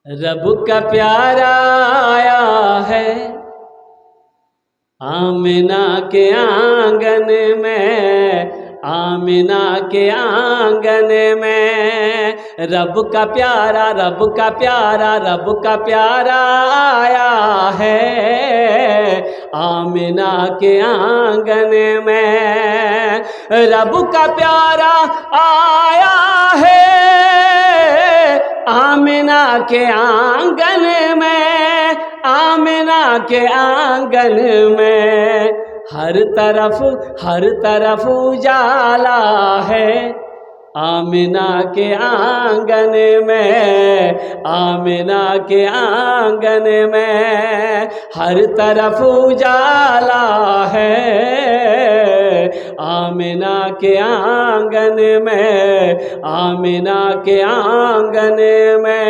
रब का प्यारा आया है आमिना के आंगन में, आमिना के आंगन में। रब का प्यारा, रब का प्यारा, रब का प्यारा आया है आमिना के आंगन में। रब का प्यारा आया है आमिना के आंगन में, आमिना के आंगन में। हर तरफ उजाला है आमिना के आंगन में, आमिना के आंगन में। हर तरफ उजाला है आमिना के आंगन में, आमिना के आंगन में।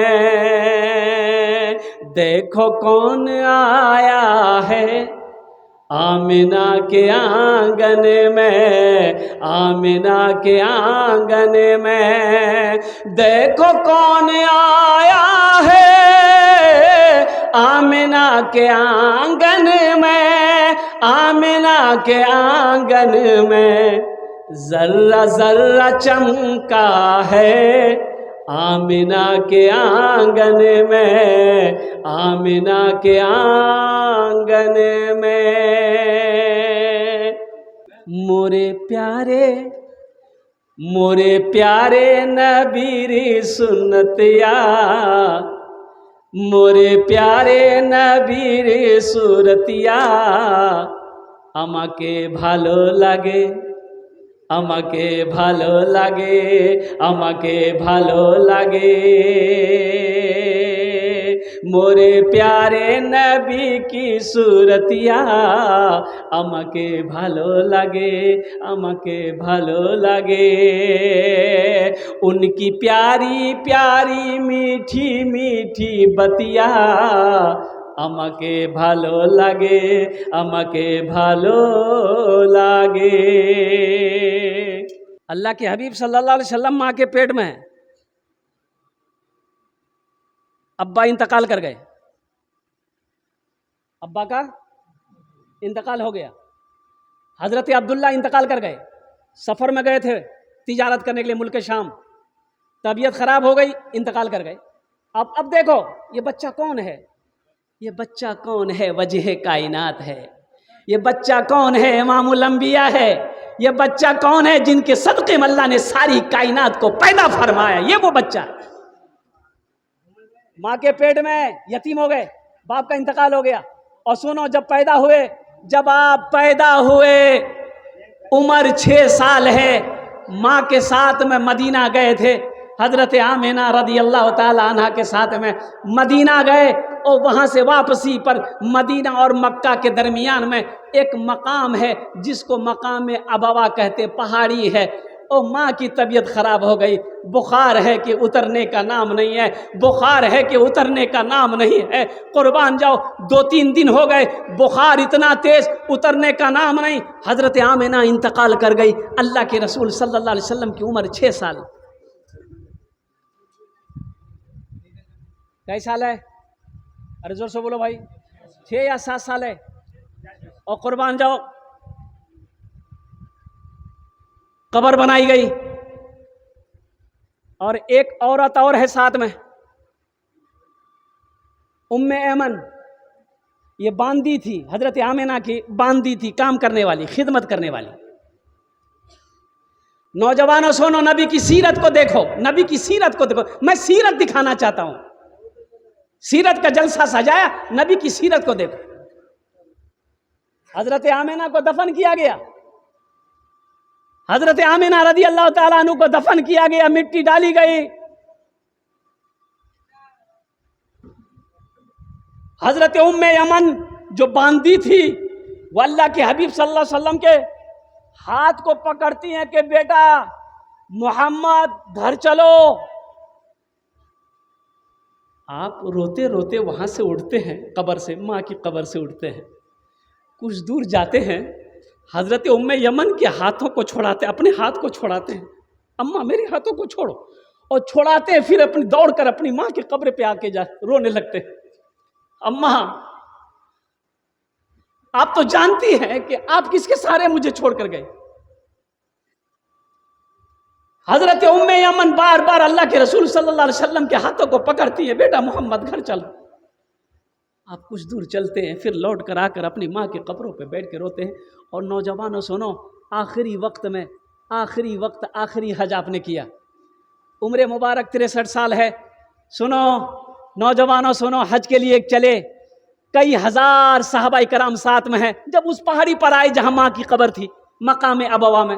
देखो कौन आया है आमिना के आंगन में, आमिना के आंगन में। देखो कौन आया है आमिना के आंगन में, आमिना के आंगन में। जर्रा जर्रा चमका है आमिना के आंगन में, आमिना के आंगन में। मोरे प्यारे नबी री सुन्नतिया, मोरे प्यारे नबी री सूरतिया। আমাকে ভালো লাগে, আমাকে ভালো লাগে, আমাকে ভালো লাগে। मोरे प्यारे नबी की सूरतिया আমাকে ভালো লাগে, আমাকে ভালো লাগে। उनकी प्यारी प्यारी मीठी मीठी बतिया আমাকে ভালো লাগে, আমাকে ভালো লাগে। अल्लाह के हबीब सल्लल्लाहु अलैहि वसल्लम माँ के पेट में है, अब्बा इंतकाल कर गए, अब्बा का इंतकाल हो गया। हजरत अब्दुल्ला इंतकाल कर गए, सफ़र में गए थे तिजारत करने के लिए मुल्क शाम, तबीयत ख़राब हो गई, इंतकाल कर गए। अब देखो ये बच्चा कौन है, ये बच्चा कौन है, वजह कायनात है। ये बच्चा कौन है, इमामुल अंबिया है। ये बच्चा कौन है, जिनके सदक़े में अल्लाह ने सारी कायनात को पैदा फरमाया। ये वो बच्चा, माँ के पेट में यतीम हो गए, बाप का इंतकाल हो गया। और सुनो, जब पैदा हुए, जब आप पैदा हुए, उम्र 6 साल है, माँ के साथ में मदीना गए थे। हजरत आमिना रदी अल्लाह ताला अन्हा के साथ में मदीना गए, और वहाँ से वापसी पर मदीना और मक्का के दरमियान में एक मकाम है जिसको मकाम अबवा कहते, पहाड़ी है। और माँ की तबीयत ख़राब हो गई, बुखार है कि उतरने का नाम नहीं है, बुखार है कि उतरने का नाम नहीं है। कुर्बान जाओ, 2-3 दिन हो गए, बुखार इतना तेज़, उतरने का नाम नहीं। हज़रत आमिना इंतकाल कर गई। अल्लाह के रसूल सल्लल्लाहु अलैहि वसल्लम की उम्र 6 साल। कई साल है? अरे जोर से बोलो भाई, 6 या 7 साल है। और कुर्बान जाओ, कब्र बनाई गई, और एक औरत और है साथ में, उम्मे ऐमन। ये बांदी थी, हजरत आमिना की बांदी थी, काम करने वाली, खिदमत करने वाली। नौजवानों सुनो, नबी की सीरत को देखो, नबी की सीरत को देखो। मैं सीरत दिखाना चाहता हूं, सीरत का जलसा सजाया, नबी की सीरत को देखो। हजरत आमिना को दफन किया गया, हजरत आमिना रदी अल्लाह ताला अन्हु को दफन किया गया, मिट्टी डाली गई। हजरत उम्मे यमन जो बांदी थी, वो अल्लाह के हबीब सल्लल्लाहु अलैहि वसल्लम के हाथ को पकड़ती हैं कि बेटा मोहम्मद घर चलो। आप रोते रोते वहां से उठते हैं, कब्र से, माँ की कब्र से उठते हैं, कुछ दूर जाते हैं, हजरत उम्मे यमन के हाथों को छोड़ाते, अपने हाथ को छोड़ाते हैं, अम्मा मेरे हाथों को छोड़ो। और छुड़ाते फिर अपनी दौड़ कर अपनी माँ की कब्र पे आके जा रोने लगते। अम्मा आप तो जानती हैं कि आप किसके सहारे मुझे छोड़कर गए। हजरत उम्मे यमन बार बार अल्लाह के रसूल सल्लल्लाहु अलैहि वसल्लम के हाथों को पकड़ती है, बेटा मोहम्मद घर चल। आप कुछ दूर चलते हैं, फिर लौट कर आकर अपनी माँ की कब्रों पे बैठ के रोते हैं। और नौजवानों सुनो, आखिरी वक्त में आखिरी हज आपने किया, उम्र मुबारक 63 साल है। सुनो नौजवानों सुनो, हज के लिए चले, कई हजार साहबाई कराम साथ में है। जब उस पहाड़ी पर आए जहां माँ की कब्र थी, मकाम अबवा में,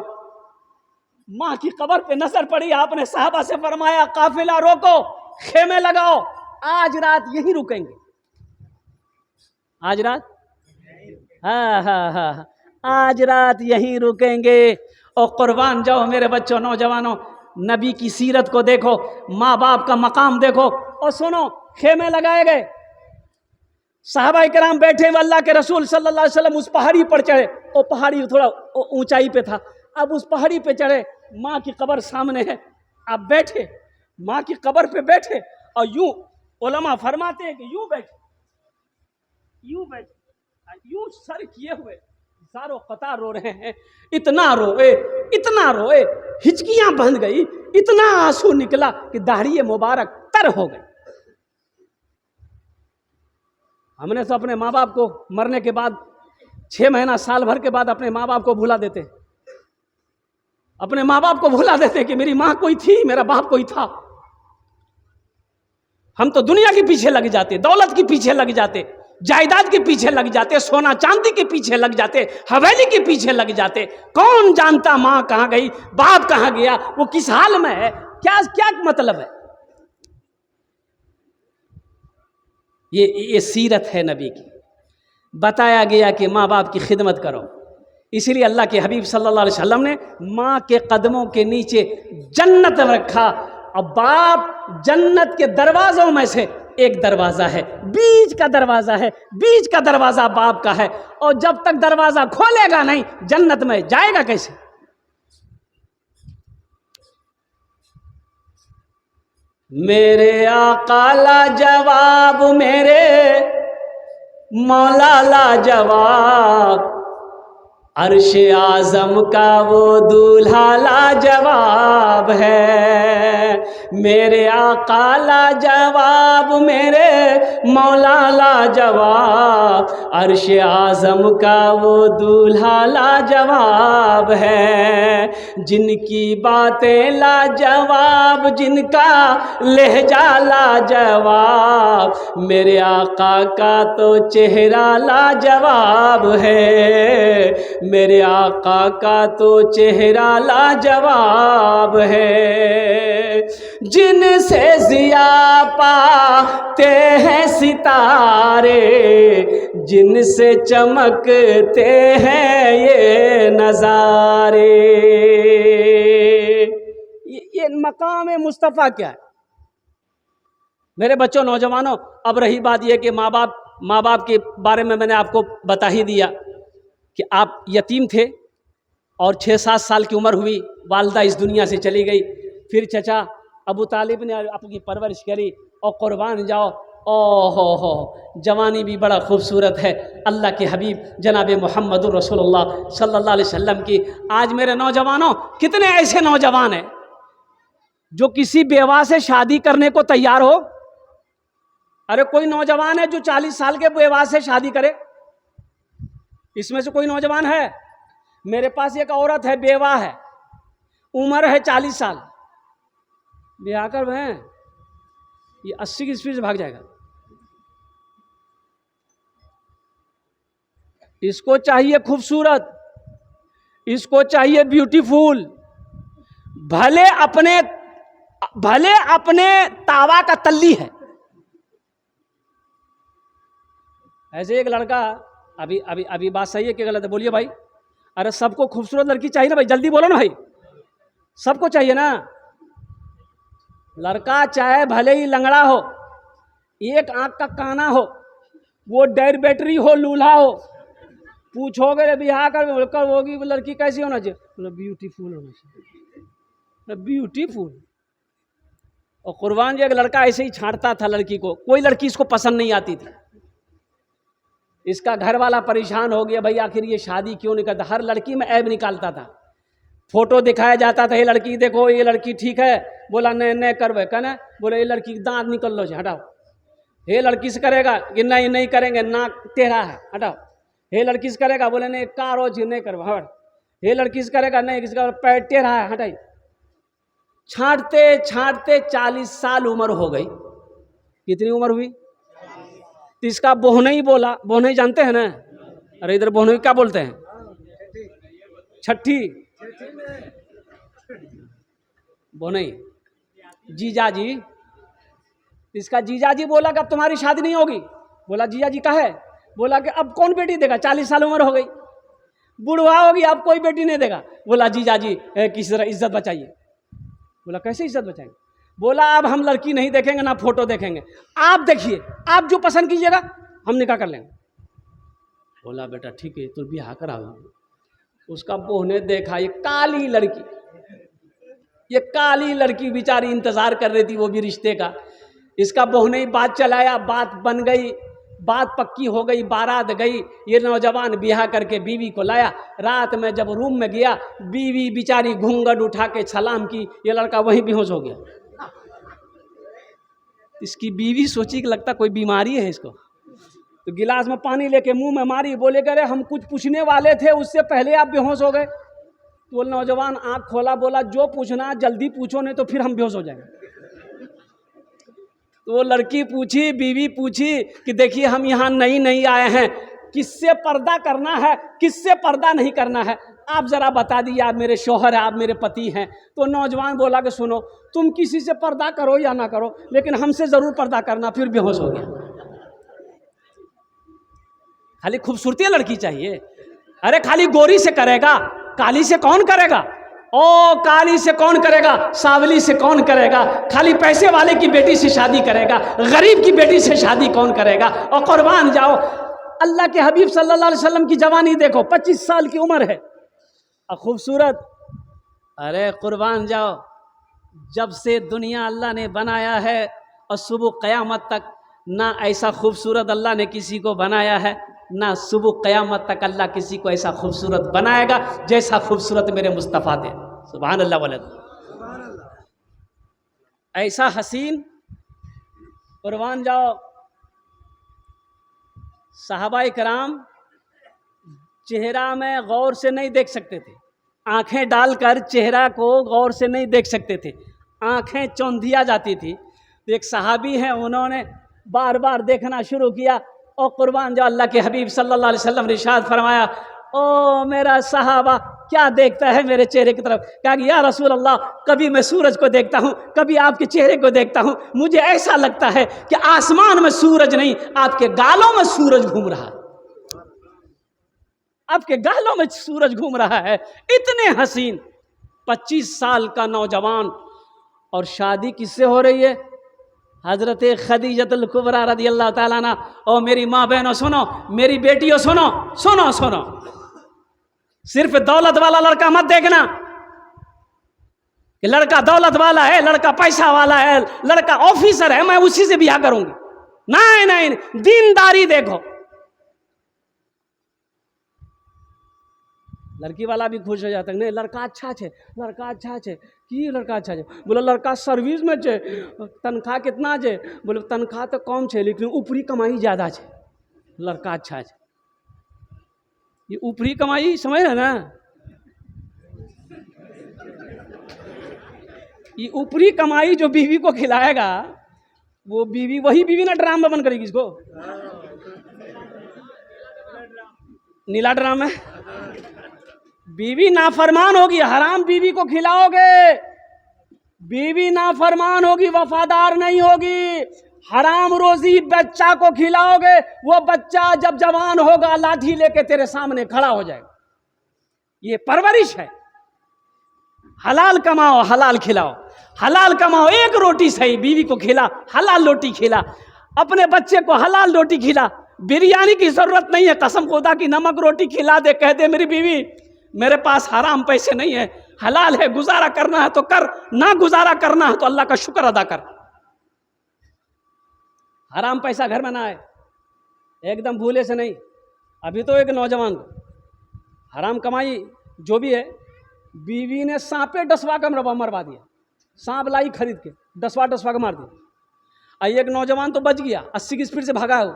माँ की कब्र पे नजर पड़ी, आपने साहबा से फरमाया काफिला रोको, खेमे लगाओ, आज रात यहीं रुकेंगे। आज रात हाँ, आज रात यहीं रुकेंगे। और कुर्बान जाओ मेरे बच्चों, नौजवानों, नबी की सीरत को देखो, माँ बाप का मकाम देखो। और सुनो, खेमे लगाए गए, साहबा किराम बैठे, अल्लाह के रसूल सल्लल्लाहु अलैहि वसल्लम उस पहाड़ी पर चढ़े। वो पहाड़ी थोड़ा ऊंचाई पे था, अब उस पहाड़ी पे चढ़े, माँ की कब्र सामने है, आप बैठे, माँ की कब्र पे बैठे, और यूं उलमा फरमाते हैं कि यूं बैठे, यूं सर किए हुए सारों कतार रो रहे हैं। इतना रोए, हिचकियां बंध गई, इतना आंसू निकला कि दाढ़ी मुबारक तर हो गई। हमने तो अपने माँ बाप को मरने के बाद 6 महीना साल भर के बाद अपने माँ बाप को भुला देते, अपने माँ बाप को भुला देते कि मेरी माँ कोई थी, मेरा बाप कोई था। हम तो दुनिया के पीछे लग जाते, दौलत के पीछे लग जाते, जायदाद के पीछे लग जाते, सोना चांदी के पीछे लग जाते, हवेली के पीछे लग जाते। कौन जानता माँ कहाँ गई, बाप कहाँ गया, वो किस हाल में है, क्या मतलब है। ये सीरत है नबी की। बताया गया कि माँ बाप की खिदमत करो, इसलिए अल्लाह के हबीब सल्लल्लाहु अलैहि वसल्लम ने माँ के कदमों के नीचे जन्नत रखा। और बाप जन्नत के दरवाजों में से एक दरवाज़ा है, बीच का दरवाज़ा है, बीच का दरवाज़ा बाप का है। और जब तक दरवाज़ा खोलेगा नहीं, जन्नत में जाएगा कैसे। मेरे आका ला जवाब, मेरे मौला ला जवाब, अर्श आज़म का वो दूल्हा ला जवाब है। मेरे आका ला जवाब, मेरे मौला ला जवाब, अर्श आज़म का वो दूल्हा ला जवाब है। जिनकी बातें ला जवाब, जिनका लहजा ला जवाब, मेरे आका का तो चेहरा ला जवाब है। मेरे आका का तो चेहरा लाजवाब है। जिनसे ज़िया पाते हैं सितारे, जिनसे चमकते हैं ये नज़ारे। ये मकाम मुस्तफ़ा क्या है मेरे बच्चों, नौजवानों। अब रही बात यह कि माँ बाप के बारे में मैंने आपको बता ही दिया कि आप यतीम थे और 6-7 साल की उम्र हुई, वालदा इस दुनिया से चली गई। फिर चचा अबू तालिब ने आपकी परवरिश करी, और कुर्बान जाओ, ओहो जवानी भी बड़ा खूबसूरत है अल्लाह के हबीब जनाब मोहम्मदुर रसूलुल्लाह सल्लल्लाहु अलैहि वसल्लम की। आज मेरे नौजवानों, कितने ऐसे नौजवान हैं जो किसी बेवा से शादी करने को तैयार हो। अरे कोई नौजवान है जो 40 साल के बेवा से शादी करे? इसमें से कोई नौजवान है? मेरे पास एक औरत है, बेवा है, उम्र है 40 साल, ब्याह कर भैं ये 80 की स्पीड से भाग जाएगा। इसको चाहिए खूबसूरत, इसको चाहिए ब्यूटीफुल, भले अपने तावा का तल्ली है। ऐसे एक लड़का, अभी बात सही है कि गलत है, बोलिए भाई। अरे सबको खूबसूरत लड़की चाहिए ना भाई, जल्दी बोलो ना भाई, सबको चाहिए ना। लड़का चाहे भले ही लंगड़ा हो, एक आंख का काना हो, वो डेर बैटरी हो, लूल्हा हो, पूछोगे बिहार कर होगी लड़की कैसी होना चाहिए, ब्यूटीफुल होना चाहिए, ब्यूटीफुल। और कुर्बान जी एक लड़का ऐसे ही छांटता था लड़की को, कोई लड़की इसको पसंद नहीं आती थी। इसका घर वाला परेशान हो गया, भाई आखिर ये शादी क्यों नहीं करता, हर लड़की में ऐब निकालता था। फोटो दिखाया जाता था, ये लड़की देखो ये लड़की ठीक है, बोला नहीं नहीं करवे कहना, बोले ये लड़की दांत निकल लो हटाओ, ये लड़की से करेगा कि नहीं नहीं करेंगे, नाक टेढ़ा है हटाओ, ये लड़की से करेगा, बोले नहीं कारो जी नहीं करवा हट, ये लड़की से करेगा नहीं किसका पैर टेढ़ा है हटाई। छांटते छांटते 40 साल उम्र हो गई। कितनी उम्र हुई? तो इसका बोहनई बोला, बोहनई जानते हैं ना, अरे इधर बोहनई क्या बोलते हैं? छठी बोहनई जीजाजी। इसका जीजाजी बोला कि अब तुम्हारी शादी नहीं होगी। बोला जीजाजी का है? बोला कि अब कौन बेटी देगा, 40 साल उम्र हो गई, बुढ़वा होगी, अब कोई बेटी नहीं देगा। बोला जीजाजी किसी तरह इज्जत बचाइए। बोला कैसे इज्जत बचाएंगे? बोला अब हम लड़की नहीं देखेंगे ना फोटो देखेंगे, आप देखिए, आप जो पसंद कीजिएगा हम निकाह कर लेंगे। बोला बेटा ठीक है तो ब्याह कराओ। उसका बहू ने देखा ये काली लड़की, ये काली लड़की बेचारी इंतजार कर रही थी वो भी रिश्ते का। इसका बहू ने बात चलाया, बात बन गई, बात पक्की हो गई, बारात गई, ये नौजवान ब्याह करके बीवी को लाया। रात में जब रूम में गया, बीवी बेचारी घूंघट उठा के सलाम की, ये लड़का वहीं बेहोश हो गया। इसकी बीवी सोची कि लगता कोई बीमारी है इसको, तो गिलास में पानी लेके मुंह में मारी, बोले करे हम कुछ पूछने वाले थे उससे पहले आप बेहोश हो गए। तो नौजवान आंख खोला, बोला जो पूछना जल्दी पूछो नहीं तो फिर हम बेहोश हो जाएंगे। तो वो लड़की पूछी, बीवी पूछी कि देखिए हम यहाँ नई आए हैं, किससे पर्दा करना है किससे पर्दा नहीं करना है, आप ज़रा बता दीजिए, आप मेरे शौहर हैं, आप मेरे पति हैं। तो नौजवान बोला कि सुनो तुम किसी से पर्दा करो या ना करो लेकिन हमसे ज़रूर पर्दा करना। फिर बेहोश हो गया। खाली खूबसूरती लड़की चाहिए, अरे खाली गोरी से करेगा, काली से कौन करेगा? ओ काली से कौन करेगा, सावली से कौन करेगा? खाली पैसे वाले की बेटी से शादी करेगा, गरीब की बेटी से शादी कौन करेगा? और कुर्बान जाओ, अल्लाह के हबीब सल्लल्लाहु अलैहि वसल्लम की जवानी देखो, 25 साल की उम्र है और खूबसूरत। अरे कुर्बान जाओ, जब से दुनिया अल्लाह ने बनाया है और सुबह क़यामत तक ना ऐसा खूबसूरत अल्लाह ने किसी को बनाया है, ना सुबह क़यामत तक अल्लाह किसी को ऐसा खूबसूरत बनाएगा जैसा खूबसूरत मेरे मुस्तफ़ा थे। सुभान अल्लाह वाले, ऐसा हसीन। कुर्बान जाओ, सहाबाए कराम चेहरा में गौर से नहीं देख सकते थे, आंखें डालकर चेहरा को गौर से नहीं देख सकते थे, आंखें चौंधिया जाती थी। तो एक सहाबी हैं, उन्होंने बार बार देखना शुरू किया और कुर्बान जाओ अल्लाह के हबीब सल्लल्लाहु अलैहि वसल्लम ने इरशाद फरमाया, ओ मेरा सहाबा क्या देखता है मेरे चेहरे की तरफ? कहा कि या रसूल अल्लाह, कभी मैं सूरज को देखता हूँ, कभी आपके चेहरे को देखता हूँ, मुझे ऐसा लगता है कि आसमान में सूरज नहीं आपके गालों में सूरज घूम रहा है, आपके गालों में सूरज घूम रहा है। इतने हसीन 25 साल का नौजवान, और शादी किससे हो रही है? हजरत खदीजतुल कुबरा रदियल्लाहु ताला अन्हा। और मेरी माँ बहनों सुनो, मेरी बेटियों सुनो सुनो सुनो, सिर्फ दौलत वाला लड़का मत देखना कि लड़का दौलत वाला है, लड़का पैसा वाला है, लड़का ऑफिसर है, मैं उसी से ब्याह करूंगी। नहीं नहीं, दीनदारी देखो। लड़की वाला भी खुश हो जाता है, नहीं लड़का अच्छा है, लड़का अच्छा है कि लड़का अच्छा है। बोले लड़का सर्विस में छे, तनख्वाह कितना है? बोले तनख्वाह तो कम है लेकिन ऊपरी कमाई ज़्यादा है, लड़का अच्छा है। ये ऊपरी कमाई समझ रहे ना, ये ऊपरी कमाई जो बीवी को खिलाएगा वो बीवी, वही बीवी ना ड्राम में बंद करेगी इसको, नीला ड्राम है। बीवी नाफरमान होगी, हराम बीवी को खिलाओगे, बीवी नाफरमान होगी, वफादार नहीं होगी, हराम रोजी बच्चा को खिलाओगे, वो बच्चा जब जवान होगा लाठी लेके तेरे सामने खड़ा हो जाएगा। ये परवरिश है। हलाल कमाओ, हलाल खिलाओ, हलाल कमाओ, एक रोटी सही बीवी को खिला, हलाल रोटी खिला, अपने बच्चे को हलाल रोटी खिला। बिरयानी की जरूरत नहीं है, कसम खुदा की नमक रोटी खिला दे, कह दे मेरी बीवी मेरे पास हराम पैसे नहीं है, हलाल है, गुजारा करना है तो कर, ना गुजारा करना है तो अल्लाह का शुक्र अदा कर। हराम पैसा घर में ना आए, एकदम भूले से नहीं। अभी तो एक नौजवान हराम कमाई जो भी है, बीवी ने सांपे डसवा का मरवा दिया, सांप लाई खरीद के डसवा के मार दिया। एक नौजवान तो बच गया, 80 की स्पीड से भागा है वो।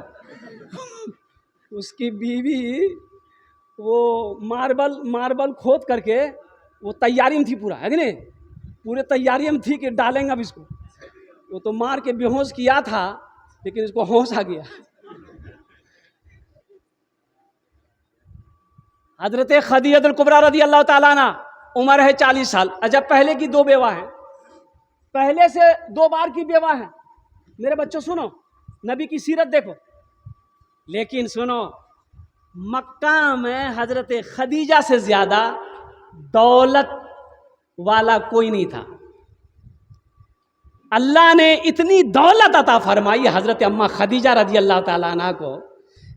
उसकी बीवी वो मार्बल खोद करके वो तैयारी में थी, पूरा है कि नहीं, पूरे तैयारी में थी कि डालेंगे अब इसको। वो तो मार के बेहोश किया था, लेकिन इसको होश आ गया। हजरत खदीजतुल कुबरा रदी अल्लाह ताला अन्हा, उम्र है 40 साल। अच्छा, पहले की 2 बेवा हैं, पहले से 2 बार की बेवा है। मेरे बच्चों सुनो, नबी की सीरत देखो। लेकिन सुनो, मक्का में हजरत खदीजा से ज्यादा दौलत वाला कोई नहीं था। अल्लाह ने इतनी दौलत अता फरमाई हजरत अम्मा खदीजा रजी अल्लाह ताला अन्हा को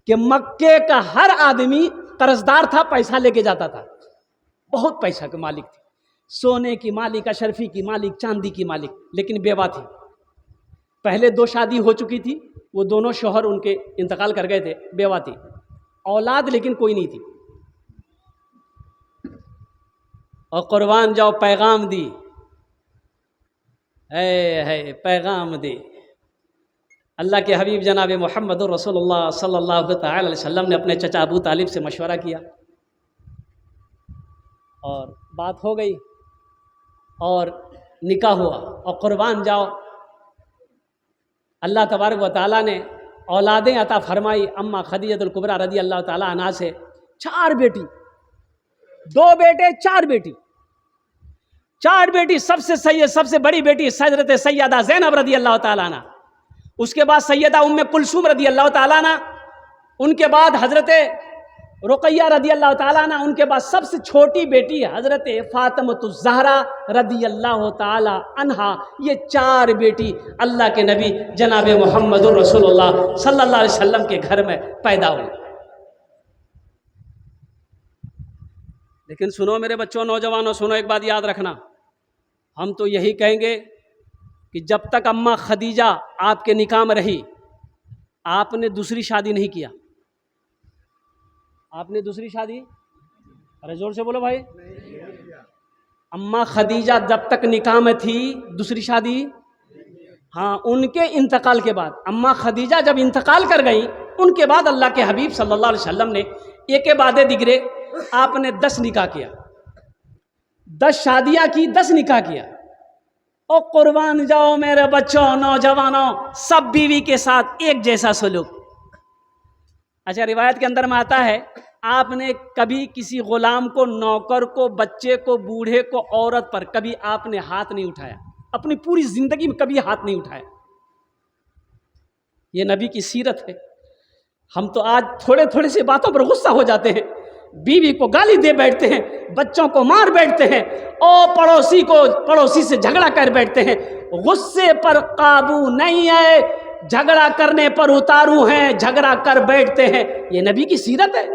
कि मक्के का हर आदमी कर्जदार था, पैसा लेके जाता था। बहुत पैसा के मालिक थे, सोने की मालिक, अशरफी की मालिक, चांदी की मालिक, लेकिन बेवा थी। पहले 2 शादी हो चुकी थी, वो दोनों शौहर उनके इंतकाल कर गए थे, बेवा थी। औलाद लेकिन कोई नहीं थी। और कुर्बान जाओ, पैगाम दी है पैगाम दी। अल्लाह के हबीब जनाब मोहम्मद रसूलुल्लाह सल्लल्लाहु अलैहि वसल्लम ने अपने चचा अबू तालिब से मशवरा किया और बात हो गई और निकाह हुआ। और कुर्बान जाओ, अल्लाह तबारक व तआला ने औलादें अता फरमाई अम्मा खदीजतुल कुबरा रदी अल्लाह ताला अन्हा से। 4 बेटी, 2 बेटे, 4 बेटी, 4 बेटी। सबसे बड़ी बेटी हज़रत सैयदा ज़ैनब रदी अल्लाह ताला अन्हा, उसके बाद सैयदा उम्मे कुलसूम रदी अल्लाह ताला अन्हा, उनके बाद हज़रत रुक़ैया रदी अल्लाह ताला अन्हा, उनके बाद सबसे छोटी बेटी हज़रत फ़ातिमतुज़ ज़हरा रदी अल्लाह ताला अन्हा। ये 4 बेटी अल्लाह के नबी जनाब मोहम्मद रसूलुल्लाह सल्लल्लाहु अलैहि वसल्लम के घर में पैदा हुई। लेकिन सुनो मेरे बच्चों, नौजवानों, सुनो, एक बात याद रखना, हम तो यही कहेंगे कि जब तक अम्मा खदीजा आपके निकाह में रही, आपने दूसरी शादी नहीं किया। आपने दूसरी शादी, अरे जोर से बोलो भाई, अम्मा खदीजा जब तक निकाह में थी दूसरी शादी, हाँ, उनके इंतकाल के बाद, अम्मा खदीजा जब इंतकाल कर गई, उनके बाद अल्लाह के हबीब सल्लल्लाहु अलैहि वसल्लम ने एक के बाद दिगरे आपने 10 निकाह किया, 10 शादियां की, 10 निकाह किया। ओ कुर्बान जाओ मेरे बच्चों, नौजवानों, सब बीवी के साथ एक जैसा सलूक। अच्छा, रिवायत के अंदर में आता है, आपने कभी किसी गुलाम को, नौकर को, बच्चे को, बूढ़े को, औरत पर कभी आपने हाथ नहीं उठाया, अपनी पूरी जिंदगी में कभी हाथ नहीं उठाया। ये नबी की सीरत है। हम तो आज थोड़े थोड़े सी बातों पर गुस्सा हो जाते हैं, बीवी को गाली दे बैठते हैं, बच्चों को मार बैठते हैं, और पड़ोसी से झगड़ा कर बैठते हैं। गुस्से पर काबू नहीं है, झगड़ा करने पर उतारू हैं, झगड़ा कर बैठते हैं। ये नबी की सीरत है,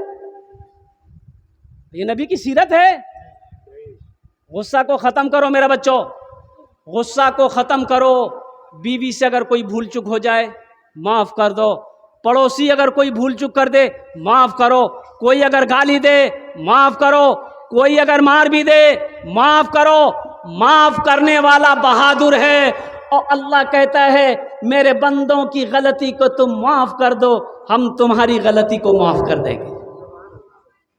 ये नबी की सीरत है। गुस्सा को ख़त्म करो मेरे बच्चों, गुस्सा को ख़त्म करो। बीवी से अगर कोई भूल चूक हो जाए माफ़ कर दो, पड़ोसी अगर कोई भूल चूक कर दे माफ़ करो, कोई अगर गाली दे माफ़ करो, कोई अगर मार भी दे माफ़ करो। माफ़ करने वाला बहादुर है। और अल्लाह कहता है, मेरे बंदों की गलती को तुम माफ़ कर दो, हम तुम्हारी गलती को माफ़ कर देंगे।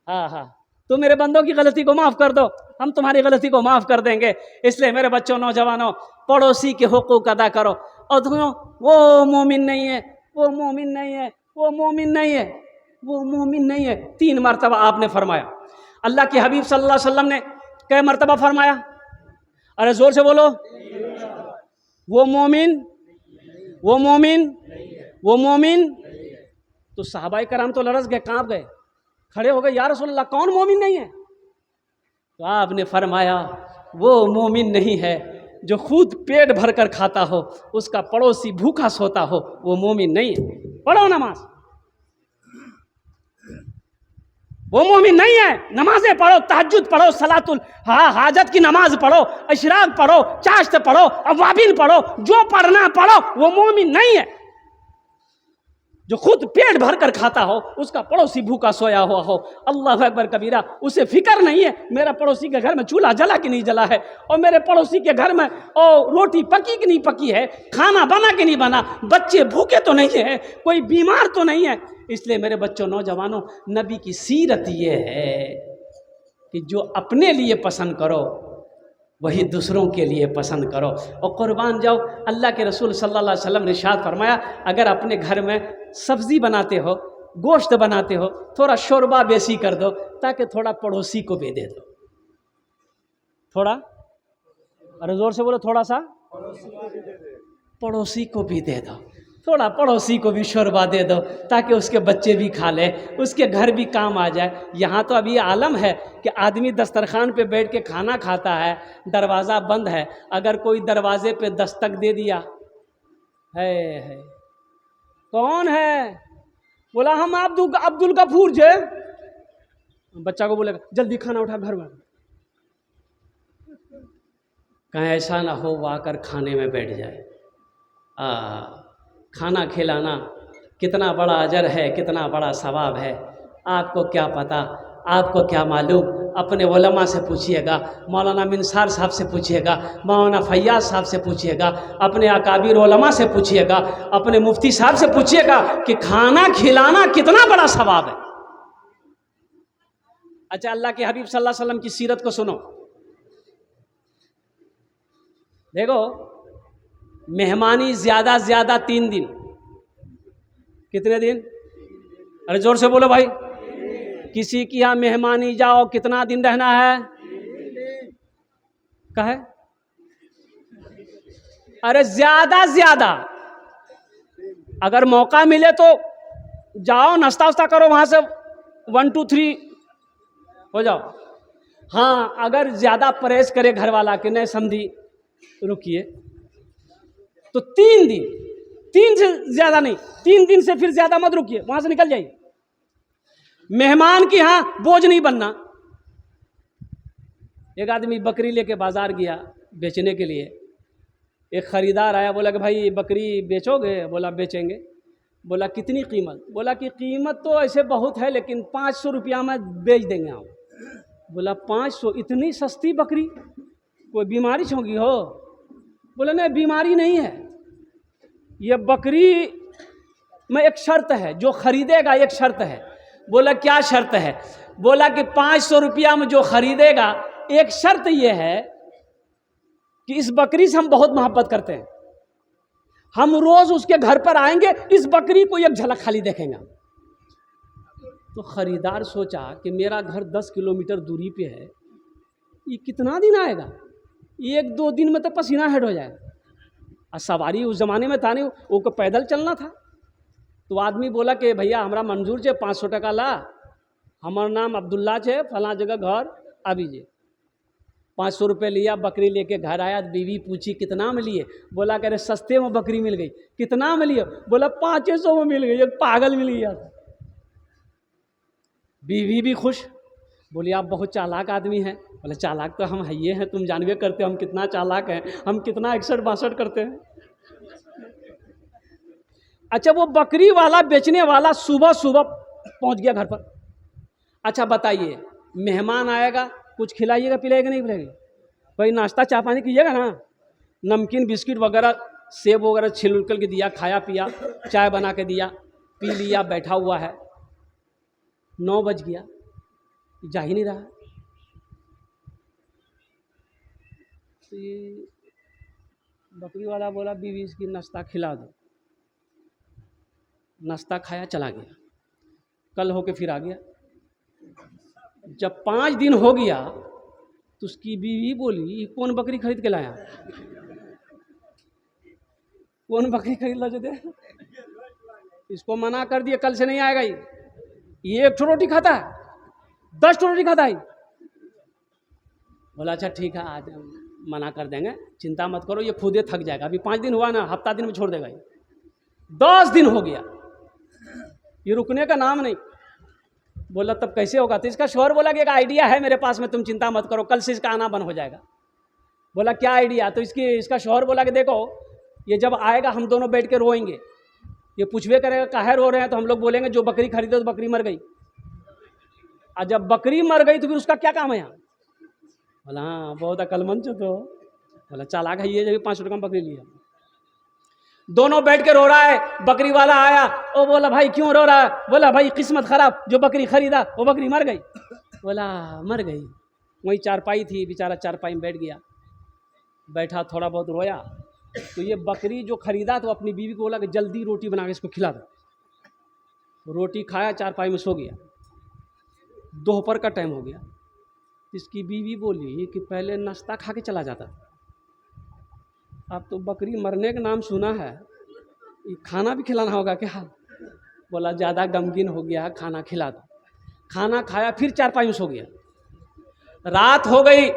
हाँ हाँ, तुम मेरे बंदों की गलती को माफ़ कर दो, हम तुम्हारी गलती को माफ़ कर देंगे। इसलिए मेरे बच्चों, नौजवानों, पड़ोसी के हुकूक अदा करो। और तुम वो मोमिन नहीं है, वो मोमिन नहीं है, वो मोमिन नहीं है, वो मोमिन नहीं है, 3 मरतबा आपने फरमाया। अल्लाह के हबीब सल्लल्लाहु अलैहि वसल्लम ने कै मरतबा फरमाया? अरे जोर से बोलो, वो मोमिन, वो मोमिन, वो मोमिन। तो सहाबाए कराम तो लरज़ गए, कांप गए, खड़े हो गए, या रसूल अल्लाह, कौन मोमिन नहीं है? तो आपने फरमाया, वो मोमिन नहीं है जो खुद पेट भर कर खाता हो, उसका पड़ोसी भूखा सोता हो, वो मोमिन नहीं है। पढ़ो नमाज, वो मोमिन नहीं है। नमाजें पढ़ो, तहज्जुद पढ़ो, सलातुल हाजत की नमाज पढ़ो, इशराक पढ़ो, चाश्त पढ़ो, अवाबिन पढ़ो, जो पढ़ना पढ़ो, वो मोमिन नहीं है। जो खुद पेट भर कर खाता हो, उसका पड़ोसी भूखा सोया हुआ हो, अल्लाह अकबर कबीरा, उसे फिक्र नहीं है मेरा पड़ोसी के घर में चूल्हा जला कि नहीं जला है, और मेरे पड़ोसी के घर में रोटी पकी कि नहीं पकी है, खाना बना कि नहीं बना, बच्चे भूखे तो नहीं है, कोई बीमार तो नहीं है। इसलिए मेरे बच्चों, नौजवानों, नबी की सीरत ये है कि जो अपने लिए पसंद करो वही दूसरों के लिए पसंद करो और कुर्बान जाओ। अल्लाह के रसूल सल्लल्लाहु अलैहि वसल्लम ने इरशाद फरमाया, अगर अपने घर में सब्ज़ी बनाते हो, गोश्त बनाते हो, थोड़ा शोरबा बेसी कर दो ताकि थोड़ा पड़ोसी को भी दे दो। थोड़ा, अरे ज़ोर से बोलो, थोड़ा सा पड़ोसी को भी दे दो, थोड़ा पड़ोसी को भी शोरबा दे दो ताकि उसके बच्चे भी खा ले, उसके घर भी काम आ जाए। यहाँ तो अभी आलम है कि आदमी दस्तरखान पे बैठ के खाना खाता है, दरवाज़ा बंद है, अगर कोई दरवाजे पे दस्तक दे दिया, है कौन है, बोला हम अब्दुल गफूर जे, बच्चा को बोलेगा जल्दी खाना उठा घर में, कहीं ऐसा ना हो वो आकर खाने में बैठ जाए। खाना खिलाना कितना बड़ा अजर है, कितना बड़ा सवाब है, आपको क्या पता, आपको क्या मालूम। अपने उलमा से पूछिएगा, मौलाना मिनसार साहब से पूछिएगा, मौलाना फैयाज साहब से पूछिएगा, अपने अकाबिर उलमा से पूछिएगा, अपने मुफ्ती साहब से पूछिएगा कि खाना खिलाना कितना बड़ा सवाब है। अच्छा, अल्लाह के हबीब सल्लल्लाहु अलैहि वसल्लम की सीरत को सुनो। देखो, मेहमानी ज़्यादा से ज़्यादा 3 दिन। कितने दिन? अरे जोर से बोलो भाई। किसी की यहाँ मेहमानी जाओ, कितना दिन रहना है? कहे, अरे ज़्यादा से ज़्यादा अगर मौका मिले तो जाओ, नाश्ता वास्ता करो, वहाँ से 1 2 3 हो जाओ। हाँ, अगर ज़्यादा परहेज करे घर वाला कि नहीं समझी रुकिए, तो 3 दिन, 3 से ज़्यादा नहीं, 3 दिन से फिर ज़्यादा मत रुकिए, वहाँ से निकल जाइए। मेहमान की यहाँ बोझ नहीं बनना। एक आदमी बकरी लेके बाज़ार गया बेचने के लिए, एक ख़रीदार आया, बोला कि भाई बकरी बेचोगे? बोला बेचेंगे। बोला कितनी कीमत? बोला कि कीमत तो ऐसे बहुत है लेकिन 500 रुपया में बेच देंगे आप। बोला 500? इतनी सस्ती बकरी, कोई बीमारी होगी हो? बोला नहीं, बीमारी नहीं है, ये बकरी में एक शर्त है, जो खरीदेगा एक शर्त है। बोला क्या शर्त है? बोला कि 500 रुपया में जो खरीदेगा, एक शर्त ये है कि इस बकरी से हम बहुत मोहब्बत करते हैं, हम रोज उसके घर पर आएंगे, इस बकरी को एक झलक खाली देखेंगे। तो खरीदार सोचा कि मेरा घर 10 किलोमीटर दूरी पे है, ये कितना दिन आएगा, 1-2 दिन में तो पसीना हेड हो जाएगा। और सवारी उस ज़माने में था नहीं, वो को पैदल चलना था। तो आदमी बोला कि भैया हमरा मंजूर छे, 500 टका ला, हमार नाम अब्दुल्ला छे, फला जगह घर आ बीजे। 500 रुपये लिया, बकरी लेके घर आया। बीवी पूछी कितना में लिए? बोला कि अरे सस्ते में बकरी मिल गई। कितना में लिए? बोला 500 में मिल गई, एक पागल मिल गया। बीवी भी खुश, बोली आप बहुत चालाक आदमी हैं। बोले चालाक तो हम है ये हैं, तुम जानवे करते हो हम कितना चालाक हैं, हम कितना 61-62 करते हैं। अच्छा, वो बकरी वाला बेचने वाला सुबह सुबह पहुंच गया घर पर। अच्छा बताइए, मेहमान आएगा, कुछ खिलाइएगा पिलाइएगा नहीं पिलाइएगा? भाई नाश्ता चाय पानी कीजिएगा ना, नमकीन बिस्किट वगैरह सेब वगैरह छिल उल के दिया, खाया पिया, चाय बना के दिया, पी लिया, बैठा हुआ है। 9 बज गया, जा ही नहीं रहा। तो ये बकरी वाला बोला बीवी इसकी नाश्ता खिला दो। नाश्ता खाया, चला गया। कल होके फिर आ गया। जब 5 दिन हो गया तो उसकी बीवी बोली कौन बकरी खरीद के लाया? कौन बकरी खरीद ला जो दे? इसको मना कर दिया, कल से नहीं आएगा। ये 1 रोटी खाता है, 10 रोटी खाता है। बोला अच्छा ठीक है, आज मना कर देंगे, चिंता मत करो, ये खुदे थक जाएगा। अभी 5 दिन हुआ ना, हफ्ता दिन में छोड़ देगा। ये 10 दिन हो गया, ये रुकने का नाम नहीं। बोला तब कैसे होगा? तो इसका शौहर बोला कि एक आइडिया है मेरे पास में, तुम चिंता मत करो, कल से इसका आना बंद हो जाएगा। बोला क्या आइडिया? तो इसका शौहर बोला कि देखो, ये जब आएगा हम दोनों बैठ के रोएंगे, ये पूछवे करेगा काहे रो रहे हैं, तो हम लोग बोलेंगे जो बकरी खरीदे तो बकरी मर गई। और जब बकरी मर गई तो फिर उसका क्या काम है यहाँ? बोला हाँ बहुत अकलमंद हो तो। बोला चालाक है ये, जब 5 रुपये में बकरी लिया। दोनों बैठ के रो रहा है, बकरी वाला आया, वो बोला भाई क्यों रो रहा है? बोला भाई किस्मत खराब, जो बकरी खरीदा वो बकरी मर गई। बोला मर गई। वही चारपाई थी, बेचारा चारपाई में बैठ गया, बैठा थोड़ा बहुत रोया। तो ये बकरी जो खरीदा तो अपनी बीवी को बोला कि जल्दी रोटी बना के इसको खिला दो। रोटी खाया, चारपाई में सो गया। दोपहर का टाइम हो गया। इसकी बीवी बोली कि पहले नाश्ता खा के चला जाता, अब तो बकरी मरने का नाम सुना है, खाना भी खिलाना होगा क्या? बोला ज़्यादा गमगीन हो गया, खाना खिला दो। खाना खाया, फिर चारपाई में सो गया। रात हो गई।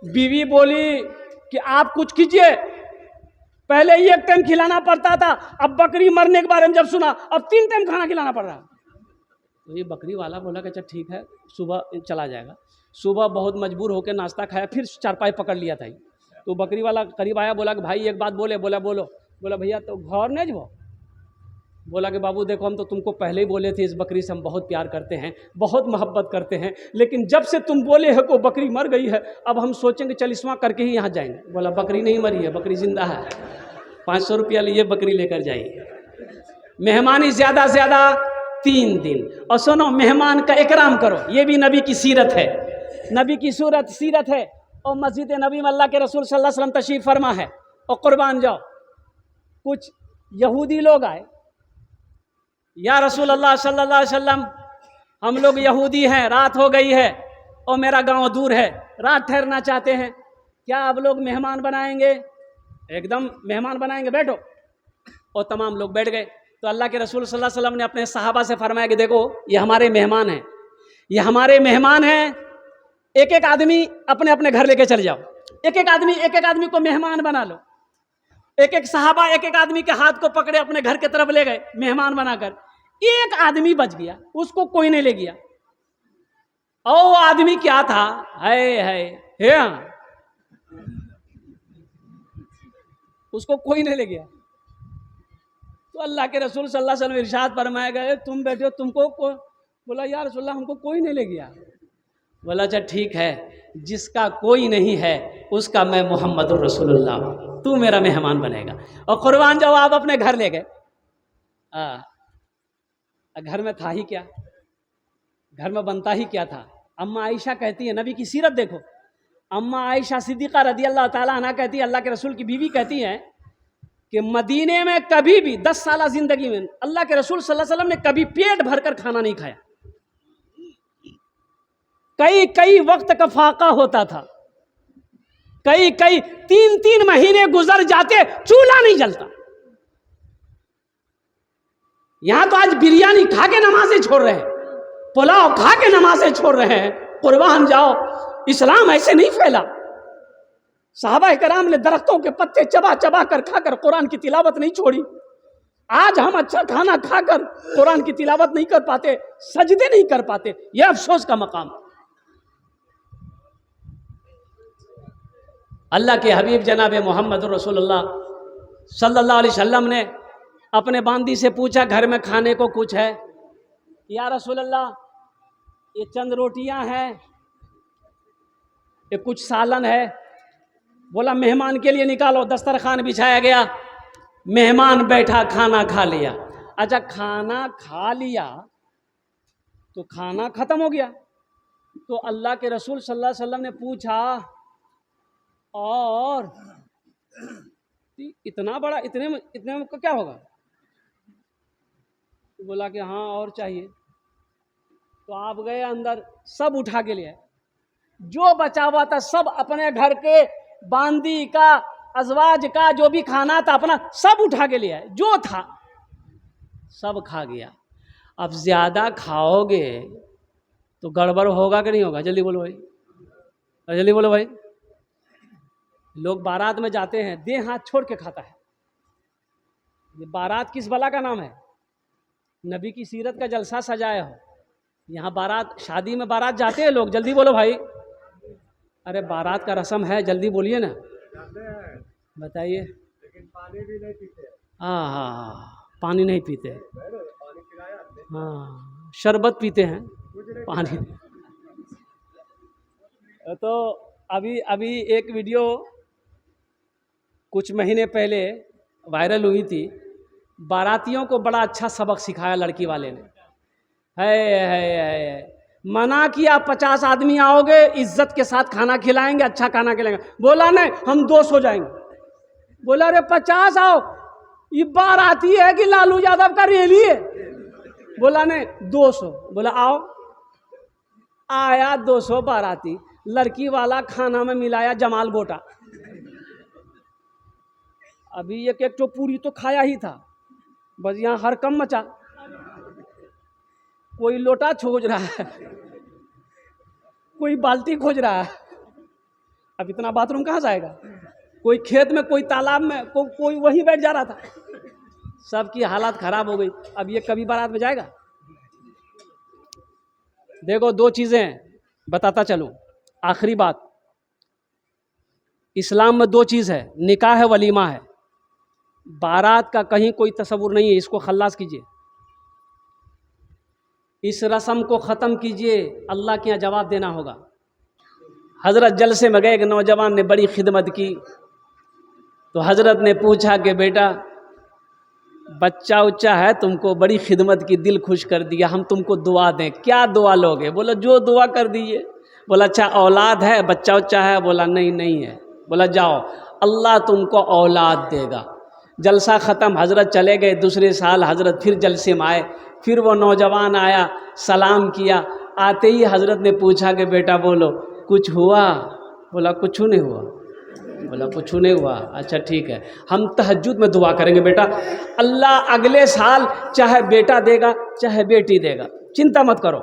बीवी बोली कि आप कुछ कीजिए, पहले ही 1 टाइम खिलाना पड़ता था, अब बकरी मरने के बारे में जब सुना अब 3 टाइम खाना खिलाना पड़ रहा। तो ये बकरी वाला बोला कि अच्छा ठीक है, सुबह चला जाएगा। सुबह बहुत मजबूर होकर नाश्ता खाया, फिर चारपाई पकड़ लिया था। तो बकरी वाला करीब आया, बोला कि भाई एक बात बोले। बोला बोलो। बोला भैया तो घर नहीं जो। बोला कि बाबू देखो हम तो तुमको पहले ही बोले थे, इस बकरी से हम बहुत प्यार करते हैं, बहुत मोहब्बत करते हैं, लेकिन जब से तुम बोले हो को बकरी मर गई है, अब हम सोचेंगे चलिस्मा करके ही यहाँ जाएंगे। बोला बकरी नहीं मरी है, बकरी जिंदा है, 500 रुपया लिए बकरी लेकर जाइए। मेहमानी ज़्यादा से ज़्यादा 3 दिन। और सुनो, मेहमान का इकराम करो, ये भी नबी की सीरत है, नबी की सीरत है। और मस्जिद नबी में अल्लाह के रसूल सल्लल्लाहु अलैहि वसल्लम तशरीफ़ फरमा है, और कुर्बान जाओ। कुछ यहूदी लोग आए, या रसूल अल्लाह सल्लल्लाहु अलैहि वसल्लम हम लोग यहूदी हैं, रात हो गई है और मेरा गांव दूर है, रात ठहरना चाहते हैं, क्या आप लोग मेहमान बनाएंगे? एकदम मेहमान बनाएंगे, बैठो। और तमाम लोग बैठ गए। तो अल्लाह के रसूल सल्लल्लाहु अलैहि वसल्लम ने अपने सहाबा से फरमाया कि देखो ये हमारे मेहमान हैं, ये हमारे मेहमान हैं, एक एक आदमी अपने अपने घर लेके चले जाओ। एक एक आदमी को मेहमान बना लो। एक एक सहाबा एक एक आदमी के हाथ को पकड़े अपने घर के तरफ ले गए मेहमान बनाकर। एक आदमी बच गया, उसको कोई नहीं ले गया। और वो आदमी क्या था? है उसको कोई नहीं ले गया। तो अल्लाह के रसूल सल्लल्लाहु अलैहि वसल्लम इरशाद फरमाया गए, तुम बैठे हो, तुमको बोला या रसूल अल्लाह हमको कोई नहीं ले गया। बोला अच्छा ठीक है, जिसका कोई नहीं है उसका मैं मोहम्मद रसूलुल्लाह, तू मेरा मेहमान बनेगा। और कुर्बान जाओ, आप अपने घर ले गए। घर में था ही क्या, घर में बनता ही क्या था? अम्मा आयशा कहती है, नबी की सीरत देखो, अम्मा आयशा सिद्दीक़ा रदी अल्लाह ताला अन्हा कहती है, अल्लाह के रसूल की बीवी कहती है कि मदीने में कभी भी 10 साल जिंदगी में अल्लाह के रसूल सल्लल्लाहु अलैहि वसल्लम ने कभी पेट भरकर खाना नहीं खाया। कई वक्त का फाका होता था, कई 3 महीने गुजर जाते, चूल्हा नहीं जलता। यहां तो आज बिरयानी खा के नमाजें छोड़ रहे हैं, पुलाव खा के नमाजें छोड़ रहे हैं। कुर्बान जाओ, इस्लाम ऐसे नहीं फैला। साहबा कराम ने दरख्तों के पत्ते चबा चबा कर खाकर कुरान की तिलावत नहीं छोड़ी। आज हम अच्छा खाना खाकर कुरान की तिलावत नहीं कर पाते, सजदे नहीं कर पाते, यह अफसोस का मकाम। अल्लाह के हबीब जनाब मोहम्मद रसूलुल्लाह सल्लल्लाहु अलैहि वसल्लम ने अपने बांदी से पूछा, घर में खाने को कुछ है? या रसूलल्लाह ये चंद रोटियां हैं, ये कुछ सालन है। बोला मेहमान के लिए निकालो। दस्तरखान बिछाया गया, मेहमान बैठा, खाना खा लिया। अच्छा खाना खा लिया तो खाना खत्म हो गया। तो अल्लाह के रसूल सल्लल्लाहु अलैहि वसल्लम ने पूछा, और इतना बड़ा, इतने में क्या होगा? तो बोला कि हाँ और चाहिए। तो आप गए अंदर, सब उठा के लिए, जो बचा हुआ था सब अपने घर के बांदी का, अजवाज का जो भी खाना था अपना सब उठा के लिया, जो था सब खा गया। अब ज्यादा खाओगे तो गड़बड़ होगा कि नहीं होगा? जल्दी बोलो भाई, जल्दी बोलो भाई। लोग बारात में जाते हैं, दे हाथ छोड़ के खाता है। ये बारात किस बला का नाम है? नबी की सीरत का जलसा सजाया हो। यहाँ बारात, शादी में बारात जाते हैं लोग, जल्दी बोलो भाई। अरे बारात का रस्म है, जल्दी बोलिए ना, बताइए। लेकिन पानी भी नहीं पीते। हाँ, पानी नहीं पीते। हाँ, शरबत पीते हैं, पानी। तो अभी अभी एक वीडियो कुछ महीने पहले वायरल हुई थी। बारातियों को बड़ा अच्छा सबक सिखाया लड़की वाले ने। है मना किया, 50 आदमी आओगे, इज्जत के साथ खाना खिलाएंगे, अच्छा खाना खिलाएंगे। बोला नहीं, हम 200 जाएंगे। बोला अरे 50 आओ, ये बाराती है कि लालू यादव का रैली है? बोला नहीं 200। बोला आओ। आया 200 बाराती, लड़की वाला खाना में मिलाया जमाल गोटा। अभी एक एक तो पूरी तो खाया ही था, बस यहाँ हर कम मचा। कोई लोटा खोज रहा है, कोई बाल्टी खोज रहा है। अब इतना बाथरूम कहाँ जाएगा? कोई खेत में, कोई तालाब में, कोई वहीं बैठ जा रहा था। सबकी हालत खराब हो गई। अब ये कभी बारात में जाएगा? देखो, 2 चीज़ें बताता चलूं, आखिरी बात। इस्लाम में 2 चीज़ है, निकाह है, वलीमा है। बारात का कहीं कोई तस्वुर नहीं है। इसको खल्लास कीजिए, इस रस्म को ख़त्म कीजिए, अल्लाह के यहाँ जवाब देना होगा। हज़रत जलसे में गए, एक नौजवान ने बड़ी खिदमत की, तो हज़रत ने पूछा कि बेटा बच्चा उच्चा है, तुमको बड़ी खिदमत की, दिल खुश कर दिया, हम तुमको दुआ दें, क्या दुआ लोगे? बोला जो दुआ कर दीजिए। बोला अच्छा औलाद है, बच्चा उच्चा है? बोला नहीं है। बोला जाओ, अल्लाह तुमको औलाद देगा। जलसा ख़त्म, हज़रत चले गए। दूसरे साल हज़रत फिर जलसे में आए, फिर वो नौजवान आया, सलाम किया। आते ही हज़रत ने पूछा कि बेटा बोलो कुछ हुआ? बोला कुछ नहीं हुआ। बोला कुछ नहीं हुआ, अच्छा ठीक है, हम तहज्जुद में दुआ करेंगे बेटा, अल्लाह अगले साल चाहे बेटा देगा चाहे बेटी देगा, चिंता मत करो।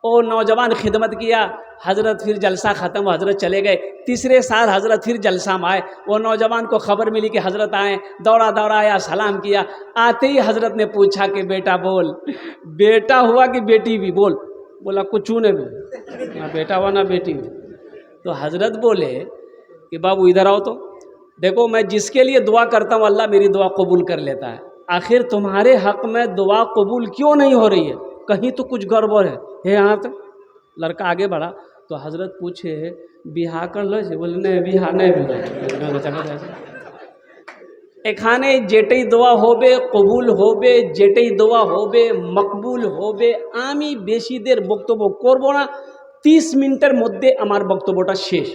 ओ नौजवान खिदमत किया। हज़रत फिर जलसा ख़त्म, हज़रत चले गए। तीसरे साल हज़रत फिर जलसा में आए। वो नौजवान को खबर मिली कि हज़रत आए, दौड़ा दौड़ा आया, सलाम किया। आते ही हज़रत ने पूछा कि बेटा बोल, बेटा हुआ कि बेटी भी? बोला कुछ नहीं भी, ना बेटा हुआ ना बेटी हुई। तो हज़रत बोले कि बाबू इधर आओ तो देखो, मैं जिसके लिए दुआ करता हूँ अल्लाह मेरी दुआ कबूल कर लेता है। आखिर तुम्हारे हक़ में दुआ कबूल क्यों नहीं हो रही है? कहीं तो कुछ गड़बड़ है। यहाँ तक लड़का आगे बढ़ा तो हज़रत पूछे बिहा कर लो? बोले नहीं, बिहा नहीं भी। एखाने जेटई दुआ होबे कबूल होबे, जेटई दुआ होबे मकबूल होबे। आमी बेशी देर बक्तव्य करब ना, 30 मिनटेर मध्य आमार बक्तव्यटा शेष।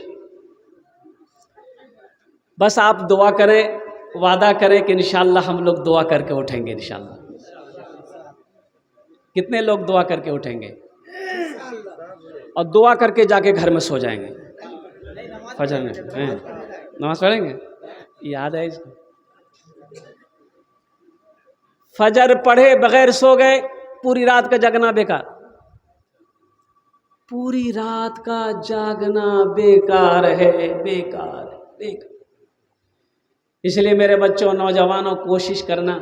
बस आप दुआ करें, वादा करें कि इंशाअल्लाह हम लोग दुआ करके उठेंगे इंशाअल्लाह। कितने लोग दुआ करके उठेंगे और दुआ करके जाके घर में सो जाएंगे? फजर में नमाज पढ़ेंगे, याद है इसको? फजर पढ़े बगैर सो गए, पूरी रात का जगना बेकार। पूरी रात का जागना बेकार है, बेकार। इसलिए मेरे बच्चों, नौजवानों, कोशिश करना,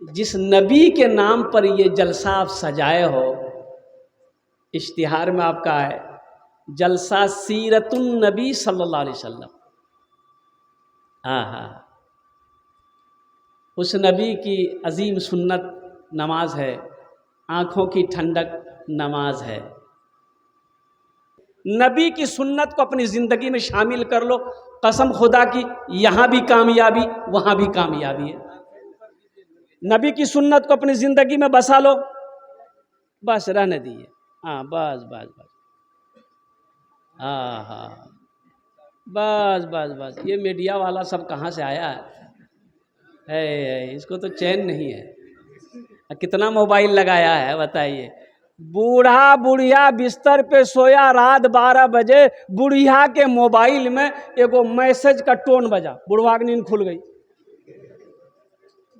जिस नबी के नाम पर ये जलसा आप सजाए हो, इश्तिहार में आपका है जलसा सीरतुन नबी सल्लल्लाहु अलैहि वसल्लम। हाँ, उस नबी की अजीम सुन्नत नमाज है, आँखों की ठंडक नमाज है। नबी की सुन्नत को अपनी ज़िंदगी में शामिल कर लो, कसम खुदा की यहाँ भी कामयाबी वहाँ भी कामयाबी है। नबी की सुन्नत को अपनी ज़िंदगी में बसा लो, बस रहने दीजिए। हाँ बस, हाँ बस। ये मीडिया वाला सब कहाँ से आया है? इसको तो चैन नहीं है। कितना मोबाइल लगाया है बताइए। बूढ़ा बुढ़िया बिस्तर पे सोया, रात 12 बजे बुढ़िया के मोबाइल में एगो मैसेज का टोन बजा, बुढ़वा की नींद खुल गई।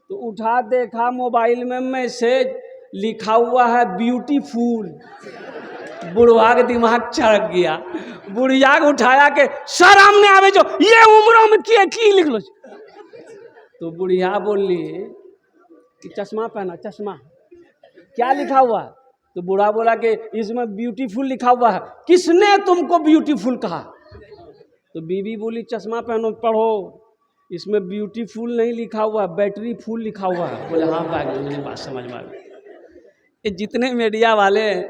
तो उठा देखा मोबाइल में मैसेज लिखा हुआ है ब्यूटीफुल। बुढ़वा के दिमाग चढ़ गया। बुढ़िया को उठाया के शर्म ने आवे जो ये उम्रों में की लिख लो। तो बुढ़िया बोली कि चश्मा पहना, चश्मा क्या लिखा हुआ है? तो बूढ़ा बोला कि इसमें ब्यूटीफुल लिखा हुआ है। किसने तुमको ब्यूटीफुल कहा? तो बीवी बोली चश्मा पहनो, पढ़ो। इसमें ब्यूटीफुल नहीं लिखा हुआ, बैटरी फुल लिखा हुआ है। बोले हाँ भाई, मुझे बात समझ में आ गई। ये जितने मीडिया वाले हैं,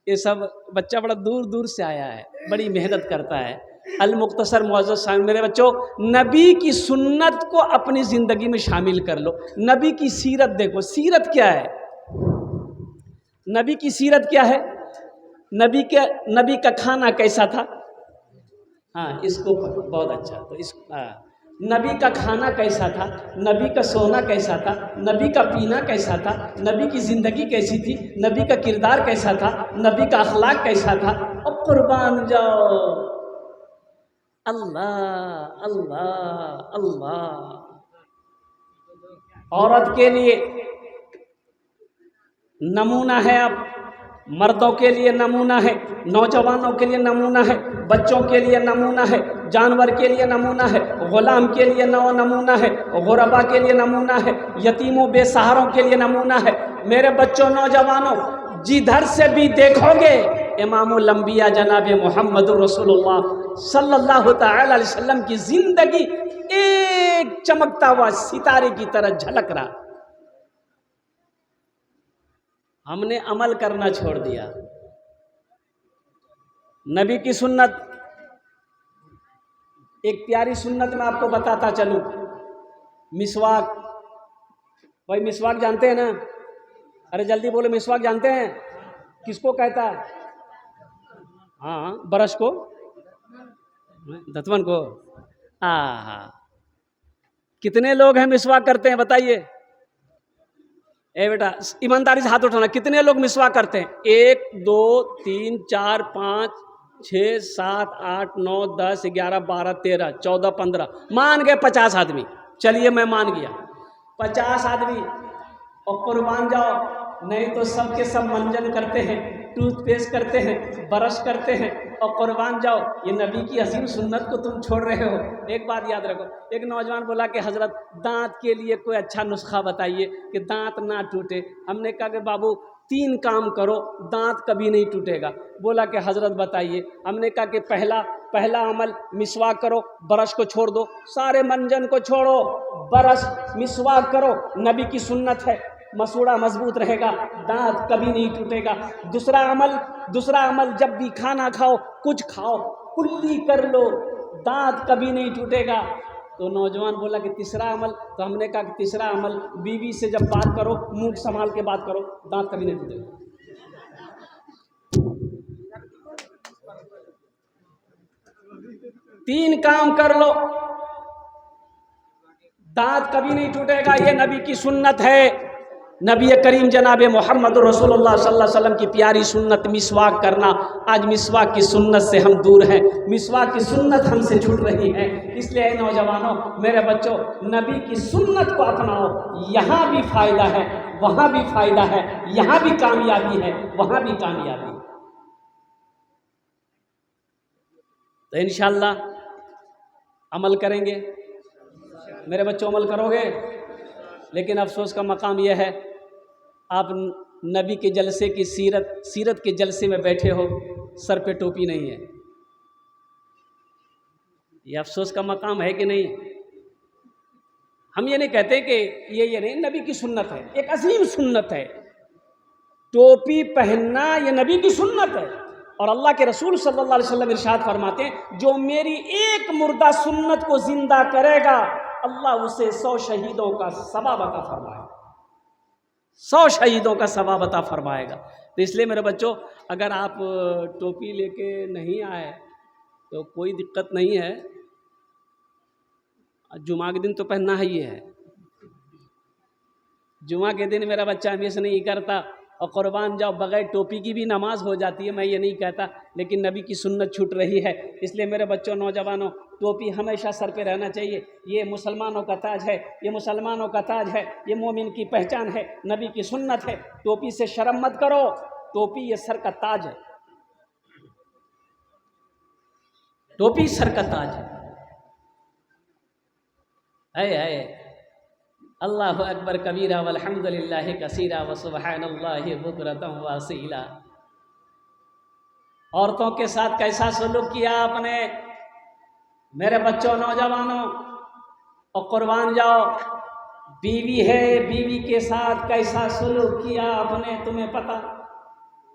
ये सब बच्चा बड़ा दूर दूर से आया है, बड़ी मेहनत करता है। अल मुख्तसर मुअज़्ज़ज़ साहब, मेरे बच्चों, नबी की सुन्नत को अपनी ज़िंदगी में शामिल कर लो। नबी की सीरत देखो, सीरत क्या है, नबी की सीरत क्या है, नबी का खाना कैसा था। हाँ, इसको बहुत अच्छा, तो इस नबी का खाना कैसा था, नबी का सोना कैसा था, नबी का पीना कैसा था, नबी की ज़िंदगी कैसी थी, नबी का किरदार कैसा था, नबी का अखलाक कैसा था। और कुर्बान जाओ, अल्लाह अल्लाह अल्लाह। औरत के लिए नमूना है, अब मर्दों के लिए नमूना है, नौजवानों के लिए नमूना है, बच्चों के लिए नमूना है, जानवर के लिए नमूना है, गुलाम के लिए नमूना है, गुरबा के लिए नमूना है, यतीमों बेसहारों के लिए नमूना है। मेरे बच्चों, नौजवानों, जिधर से भी देखोगे इमामुल अंबिया जनाब मोहम्मद रसूलुल्लाह सल्लल्लाहु तआला अलैहि वसल्लम की ज़िंदगी एक चमकता हुआ सितारे की तरह झलक रहा। हमने अमल करना छोड़ दिया। नबी की सुन्नत, एक प्यारी सुन्नत मैं आपको बताता चलूं। मिसवाक, भाई मिसवाक जानते हैं ना? अरे जल्दी बोलो, मिसवाक जानते हैं? किसको कहता है? हाँ, ब्रश को, दतवन को। हाँ, कितने लोग हैं मिसवाक करते हैं, बताइए। ए बेटा, ईमानदारी से हाथ उठाना, कितने लोग मिसवाक करते हैं? 1 2 3 4 5 6 7 8 9 10 11 12 13 14 15, मान गए 50 आदमी। चलिए मैं मान गया 50 आदमी। और कुर्बान जाओ, नहीं तो सब के सब मंजन करते हैं, टूथपेस्ट करते हैं, ब्रश करते हैं। और कुर्बान जाओ, ये नबी की अजीम सुन्नत को तुम छोड़ रहे हो। एक बात याद रखो, एक नौजवान बोला कि हज़रत दांत के लिए कोई अच्छा नुस्खा बताइए कि दांत ना टूटे। हमने कहा कि बाबू 3 काम करो, दांत कभी नहीं टूटेगा। बोला कि हज़रत बताइए। हमने कहा कि पहला अमल मिसवाक करो, ब्रश को छोड़ दो, सारे मंजन को छोड़ो, ब्रश मिसवाक करो, नबी की सुन्नत है, मसूड़ा मजबूत रहेगा, दांत कभी नहीं टूटेगा। दूसरा अमल जब भी खाना खाओ, कुछ खाओ, कुल्ली कर लो, दांत कभी नहीं टूटेगा। तो नौजवान बोला कि तीसरा अमल, तो हमने कहा कि तीसरा अमल, बीवी से जब बात करो मुंह संभाल के बात करो, दांत कभी नहीं टूटेगा। 3 काम कर लो, दांत कभी नहीं टूटेगा। ये नबी की सुन्नत है। नबी करीम जनाब मोहम्मद रसूलुल्लाह सल्लल्लाहु अलैहि वसल्लम की प्यारी सुन्नत मिसवाक करना। आज मिसवाक की सुन्नत से हम दूर हैं, मिसवाक की सुन्नत हमसे छूट रही है। इसलिए नौजवानों, मेरे बच्चों, नबी की सुन्नत को अपनाओ। यहाँ भी फ़ायदा है, वहाँ भी फ़ायदा है, यहाँ भी कामयाबी है, वहाँ भी कामयाबी है। तो इंशाअल्लाह अमल करेंगे। मेरे बच्चों, अमल करोगे। लेकिन अफसोस का मकाम यह है, आप नबी के जलसे की सीरत के जलसे में बैठे हो, सर पे टोपी नहीं है। ये अफसोस का मकाम है कि नहीं? हम ये नहीं कहते कि ये नहीं, नबी की सुन्नत है, एक अजीम सुन्नत है। टोपी पहनना ये नबी की सुन्नत है। और अल्लाह के रसूल सल्लल्लाहु अलैहि वसल्लम इरशाद फरमाते हैं, जो मेरी एक मुर्दा सुन्नत को जिंदा करेगा, अल्लाह उसे 100 शहीदों का सवाब अता फरमाएगा, 100 शहीदों का सवाब अता फरमाएगा। तो इसलिए मेरे बच्चों, अगर आप टोपी लेके नहीं आए तो कोई दिक्कत नहीं है, जुमा के दिन तो पहनना ही है। जुमा के दिन मेरा बच्चा हमेशा नहीं करता, और कुर्बान जाओ, बगैर टोपी की भी नमाज हो जाती है, मैं ये नहीं कहता, लेकिन नबी की सुन्नत छूट रही है। इसलिए मेरे बच्चों, नौजवानों, टोपी हमेशा सर पे रहना चाहिए। ये मुसलमानों का ताज है, ये मुसलमानों का ताज है, ये मोमिन की पहचान है, नबी की सुन्नत है। टोपी से शर्म मत करो, टोपी ये सर का ताज है, टोपी सर का ताज है। अल्लाहु अकबर कबीरा वल्हम्दुलिल्लाहि कसीरा व सुब्हानल्लाहि बुकरतम व असीला। औरतों के साथ कैसा सलूक किया आपने? मेरे बच्चों, नौजवानों, और कुर्बान जाओ, बीवी है, बीवी के साथ कैसा सुलूक किया आपने, तुम्हें पता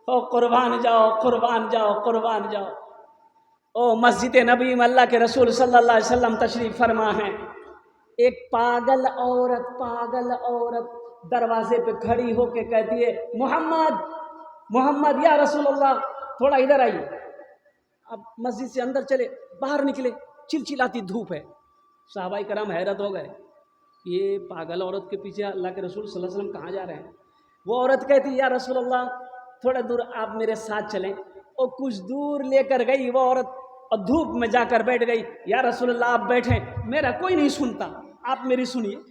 हो। कुर्बान जाओ, कुर्बान जाओ, कुर्बान जाओ। ओ मस्जिद नबी में अल्लाह के रसूल सल्लल्लाहु अलैहि वसल्लम तशरीफ फरमा है। एक पागल औरत दरवाजे पे खड़ी होके कहती है, मोहम्मद मोहम्मद या रसूलल्लाह, थोड़ा इधर आइए। अब मस्जिद से अंदर चले, बाहर निकले, चिलचिलाती धूप है। सहाबाई कराम हैरत हो गए, ये पागल औरत के पीछे अल्लाह के रसूल सल्लल्लाहु अलैहि वसल्लम कहाँ जा रहे हैं। वो औरत कहती, या रसूलल्लाह थोड़ा दूर आप मेरे साथ चलें। और कुछ दूर लेकर गई वो औरत और धूप में जाकर बैठ गई। या रसूलल्लाह आप बैठें, मेरा कोई नहीं सुनता, आप मेरी सुनिए,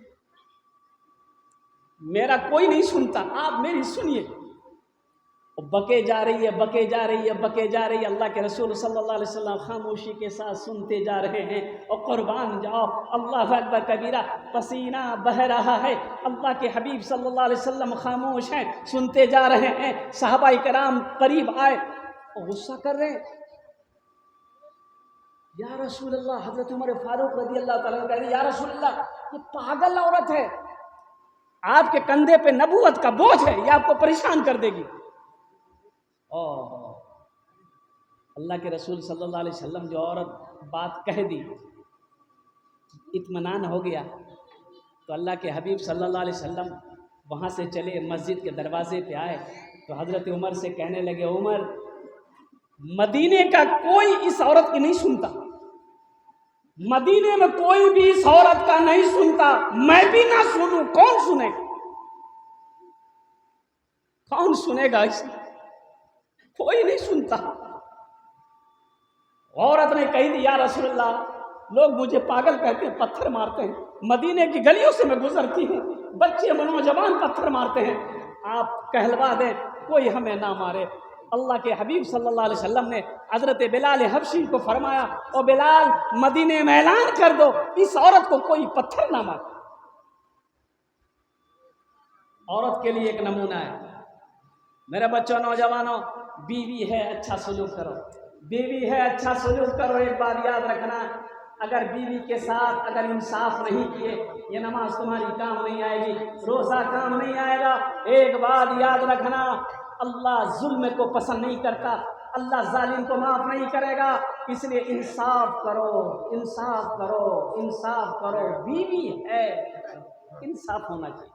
मेरा कोई नहीं सुनता, आप मेरी सुनिए। और बके जा रही है, बके जा रही है, बके जा रही है। अल्लाह के रसूल सल्लल्लाहु अलैहि वसल्लम खामोशी के साथ सुनते जा रहे हैं। और कुर्बान जाओ, अल्लाह अकबर कबीरा, पसीना बह रहा है। अल्लाह के हबीब सल्लल्लाहु अलैहि वसल्लम खामोश हैं, सुनते जा रहे हैं। सहाबाई कराम करीब आए और गुस्सा कर रहे हैं। या रसूल अल्लाह, हजरत उमर फारूक रज़ी अल्लाह तआला कह रहे, या रसूल अल्लाह ये पागल औरत है, आपके कंधे पे नबूवत का बोझ है, ये आपको परेशान कर देगी। अल्लाह के रसूल सल्लल्लाहु अलैहि वसल्लम जो औरत बात कह दी, इत्मीनान हो गया। तो अल्लाह के हबीब सल्लल्लाहु अलैहि वसल्लम वहाँ से चले, मस्जिद के दरवाजे पे आए तो हज़रत उमर से कहने लगे, उमर मदीने का कोई इस औरत की नहीं सुनता, मदीने में कोई भी इस औरत का नहीं सुनता, मैं भी ना सुनूं, कौन सुनेगा, कौन सुनेगा इसे, कोई नहीं सुनता। औरत ने कही थी, या रसूलल्लाह लोग मुझे पागल कहते हैं, पत्थर मारते हैं, मदीने की गलियों से मैं गुजरती हूँ, बच्चे नौजवान पत्थर मारते हैं, आप कहलवा दें कोई हमें ना मारे। अल्लाह के हबीब सल्लल्लाहु अलैहि वसल्लम ने हज़रत बिलाल हबशी को फरमाया, और बिलाल मदीने में ऐलान कर दो इस औरत को कोई पत्थर ना मारे। औरत के लिए एक नमूना है। मेरे बच्चों, नौजवानों, बीवी है अच्छा सलूक करो, बीवी है अच्छा सलूक करो। एक बात याद रखना, अगर बीवी के साथ अगर इंसाफ नहीं किए, ये नमाज तुम्हारी काम नहीं आएगी, रोज़ा काम नहीं आएगा। एक बात याद रखना, अल्लाह जुल्म को पसंद नहीं करता, अल्लाह जालिम को माफ़ नहीं करेगा। इसलिए इंसाफ करो, इंसाफ करो, इंसाफ करो। बीवी है, इंसाफ होना चाहिए।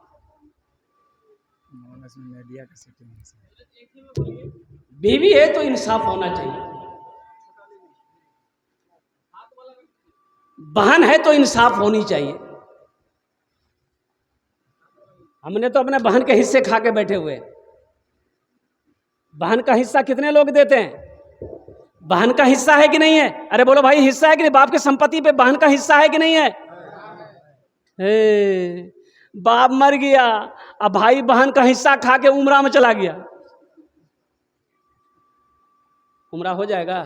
बीवी है तो इंसाफ होना चाहिए, बहन है तो इंसाफ होनी चाहिए। हमने तो अपने बहन के हिस्से खा के बैठे हुए। बहन का हिस्सा कितने लोग देते हैं? बहन का हिस्सा है कि नहीं है? अरे बोलो भाई, हिस्सा है कि नहीं? बाप की संपत्ति पे बहन का हिस्सा है कि नहीं है? बाप मर गया, अब भाई बहन का हिस्सा खा के उम्रा में चला गया, उम्रा हो जाएगा?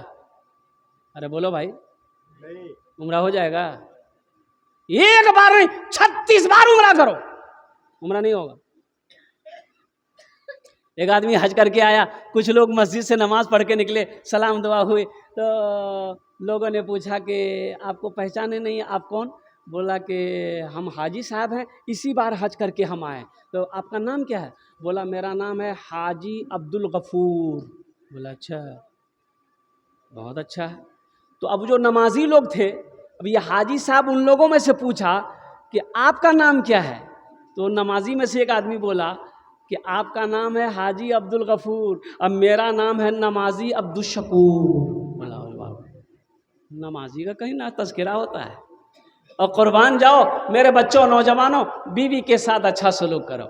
अरे बोलो भाई, उम्रा हो जाएगा? एक बार नहीं, 36 बार उम्रा करो, उम्रा नहीं होगा। एक आदमी हज करके आया, कुछ लोग मस्जिद से नमाज पढ़ के निकले, सलाम दुआ हुई, तो लोगों ने पूछा कि आपको पहचाने नहीं, आप कौन? बोला कि हम हाजी साहब हैं, इसी बार हज करके हम आए। तो आपका नाम क्या है? बोला मेरा नाम है हाजी अब्दुल गफूर। बोला अच्छा, बहुत अच्छा है। तो अब जो नमाजी लोग थे, अब ये हाजी साहब उन लोगों में से पूछा कि आपका नाम क्या है? तो नमाजी में से एक आदमी बोला कि आपका नाम है हाजी अब्दुल गफूर, अब मेरा नाम है नमाजी अब्दुल शकूर। बोला नमाजी का कहीं ना तज़किरा होता है। और कुर्बान जाओ मेरे बच्चों, नौजवानों, बीवी के साथ अच्छा सलूक करो,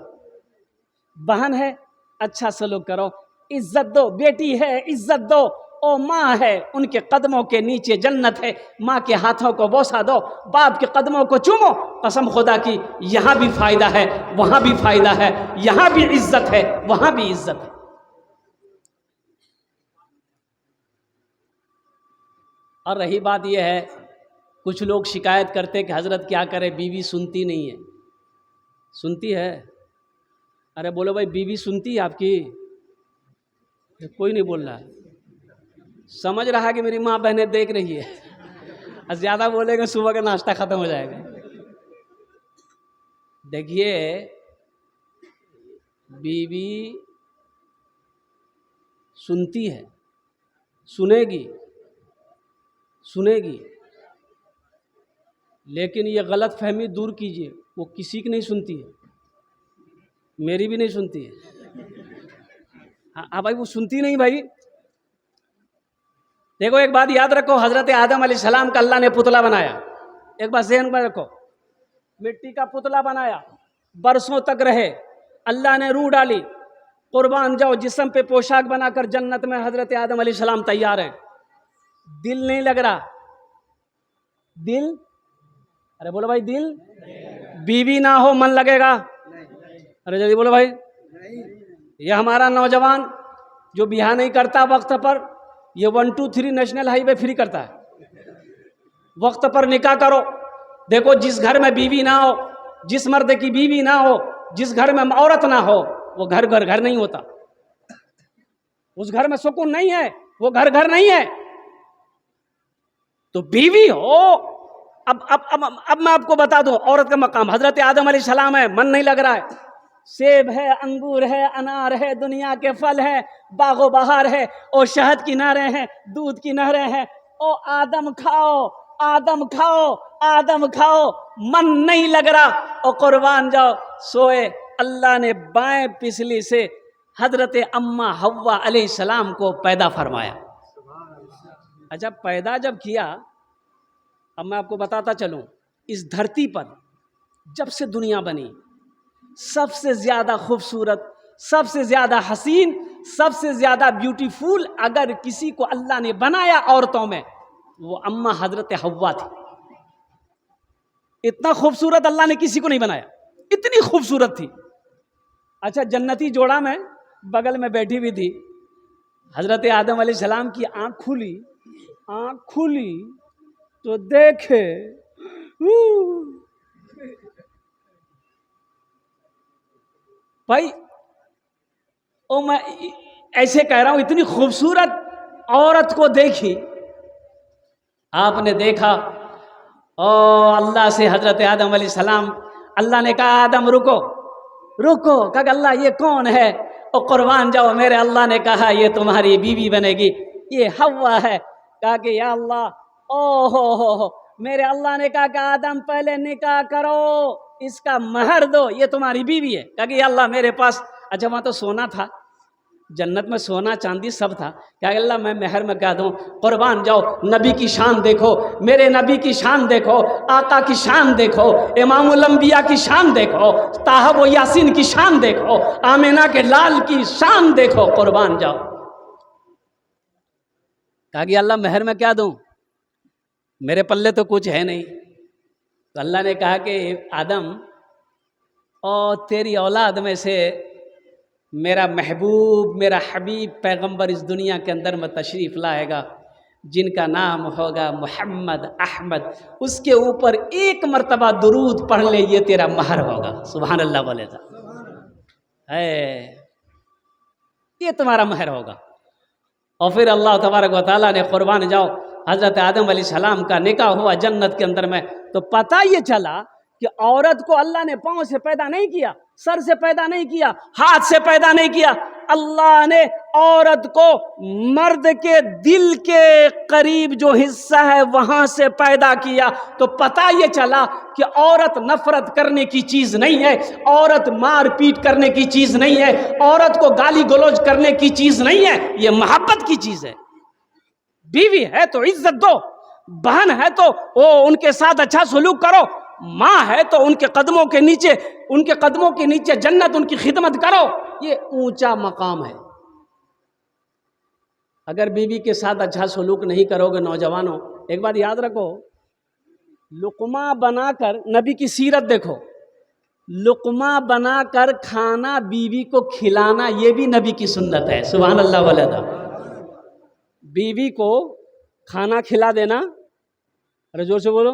बहन है अच्छा सलूक करो, इज्जत दो, बेटी है इज्जत दो, ओ माँ है उनके कदमों के नीचे जन्नत है, माँ के हाथों को बोसा दो, बाप के कदमों को चूमो। कसम खुदा की, यहाँ भी फायदा है, वहाँ भी फायदा है, यहाँ भी इज्जत है, वहाँ भी इज्जत है। और रही बात यह है, कुछ लोग शिकायत करते कि हजरत क्या करे, बीवी सुनती नहीं है। सुनती है? अरे बोलो भाई, बीवी सुनती है आपकी? कोई नहीं बोल रहा, समझ रहा है कि मेरी माँ बहनें देख रही है। ज़्यादा बोलेंगे सुबह का नाश्ता ख़त्म हो जाएगा। देखिए, बीवी सुनती है, सुनेगी, सुनेगी, लेकिन ये गलत फहमी दूर कीजिए, वो किसी की नहीं सुनती है, मेरी भी नहीं सुनती है। हाँ भाई, वो सुनती नहीं भाई। देखो, एक बात याद रखो, हजरत आदम अलैहिस्सलाम का अल्लाह ने पुतला बनाया। एक बात ज़हन में रखो, मिट्टी का पुतला बनाया, बरसों तक रहे, अल्लाह ने रूह डाली, कुर्बान जाओ, जिस्म पे पोशाक बनाकर जन्नत में हजरत आदम अलैहिस्सलाम तैयार हैं। दिल नहीं लग रहा, दिल, अरे बोलो भाई, दिल, बीवी ना हो मन लगेगा? अरे जल्दी बोलो भाई। ये हमारा नौजवान जो बियाह नहीं करता वक्त पर, ये 1 2 3 नेशनल हाईवे फ्री करता है। वक्त पर निकाह करो। देखो, जिस घर में बीवी ना हो, जिस मर्द की बीवी ना हो, जिस घर में औरत ना हो, वो घर घर नहीं होता। उस घर में सुकून नहीं है, वो घर नहीं है। तो बीवी हो। अब मैं आपको बता दूं, औरत का मकाम हजरत आदम अलैहिस्सलाम है, मन नहीं लग रहा है, सेब है, अंगूर है, अनार है, दुनिया के फल है, बागो बहार है, और शहद की नहरें हैं, दूध की नहरें हैं। ओ आदम खाओ, आदम खाओ, आदम खाओ, मन नहीं लग रहा, और कुर्बान जाओ, सोए। अल्लाह ने बाएं पिछली से हजरत अम्मा हव्वा अलैहिस्सलाम को पैदा फरमाया। अच्छा, पैदा जब किया, अब मैं आपको बताता चलूं, इस धरती पर जब से दुनिया बनी, सबसे ज्यादा खूबसूरत, सबसे ज्यादा हसीन, सबसे ज्यादा ब्यूटीफुल अगर किसी को अल्लाह ने बनाया औरतों में, वो अम्मा हजरत हव्वा थी। इतना खूबसूरत अल्लाह ने किसी को नहीं बनाया, इतनी खूबसूरत थी। अच्छा, जन्नती जोड़ा में बगल में बैठी हुई थी, हजरत आदम अलैहिस्सलाम की आंख खुली तो देखे, भाई ओ, मैं ऐसे कह रहा हूं, इतनी खूबसूरत औरत को देखी, आपने देखा। ओ अल्लाह से हजरत आदम अलैहिस्सलाम, अल्लाह ने कहा आदम रुको, रुको। कहा अल्लाह ये कौन है? और कुर्बान जाओ, मेरे अल्लाह ने कहा ये तुम्हारी बीवी बनेगी, ये हव्वा है। कहा कि या अल्लाह, ओ हो, मेरे अल्लाह ने कहा कि आदम पहले निकाह करो, इसका महर दो, ये तुम्हारी बीवी है। कहा कि या अल्लाह मेरे पास, अच्छा वहां तो सोना था, जन्नत में सोना चांदी सब था, क्या अल्लाह मैं महर में क्या दूं? कुर्बान जाओ, नबी की शान देखो, मेरे नबी की शान देखो, आका की शान देखो, इमामुल अंबिया की शान देखो, ताहा व यासीन की शान देखो, आमिना के लाल की शान देखो, कुर्बान जाओ। कहा कि अल्लाह महर में क्या दूं? मेरे पल्ले तो कुछ है नहीं। तो अल्लाह ने कहा कि आदम, और तेरी औलाद में से मेरा महबूब, मेरा हबीब पैगंबर इस दुनिया के अंदर में तशरीफ़ लाएगा, जिनका नाम होगा मोहम्मद अहमद, उसके ऊपर एक मर्तबा दुरूद पढ़ ले, ये तेरा महर होगा। सुभान अल्लाह बोले था, ये तुम्हारा महर होगा। और फिर अल्लाह तबारक व तआला ने, कुर्बान जाओ, हज़रत आदम अलैहिस्सलाम का निकाह हुआ जन्नत के अंदर में। तो पता ये चला कि औरत को अल्लाह ने पाँव से पैदा नहीं किया, सर से पैदा नहीं किया, हाथ से पैदा नहीं किया। अल्लाह ने औरत को मर्द के दिल के करीब जो हिस्सा है वहां से पैदा किया। तो पता ये चला कि औरत नफरत करने की चीज नहीं है, औरत मार पीट करने की चीज नहीं है, औरत को गाली गलौज करने की चीज नहीं है, ये मोहब्बत की चीज है। बीवी है तो इज्जत दो, बहन है तो वो उनके साथ अच्छा सलूक करो, माँ है तो उनके कदमों के नीचे जन्नत, उनकी खिदमत करो, ये ऊंचा मकाम है। अगर बीवी के साथ अच्छा सलूक नहीं करोगे नौजवानों, एक बात याद रखो, लुकमा बनाकर, नबी की सीरत देखो, लुकमा बनाकर खाना बीवी को खिलाना, ये भी नबी की सुन्नत है। सुभान अल्लाह वलदा, बीवी को खाना खिला देना, अरे जोर से बोलो,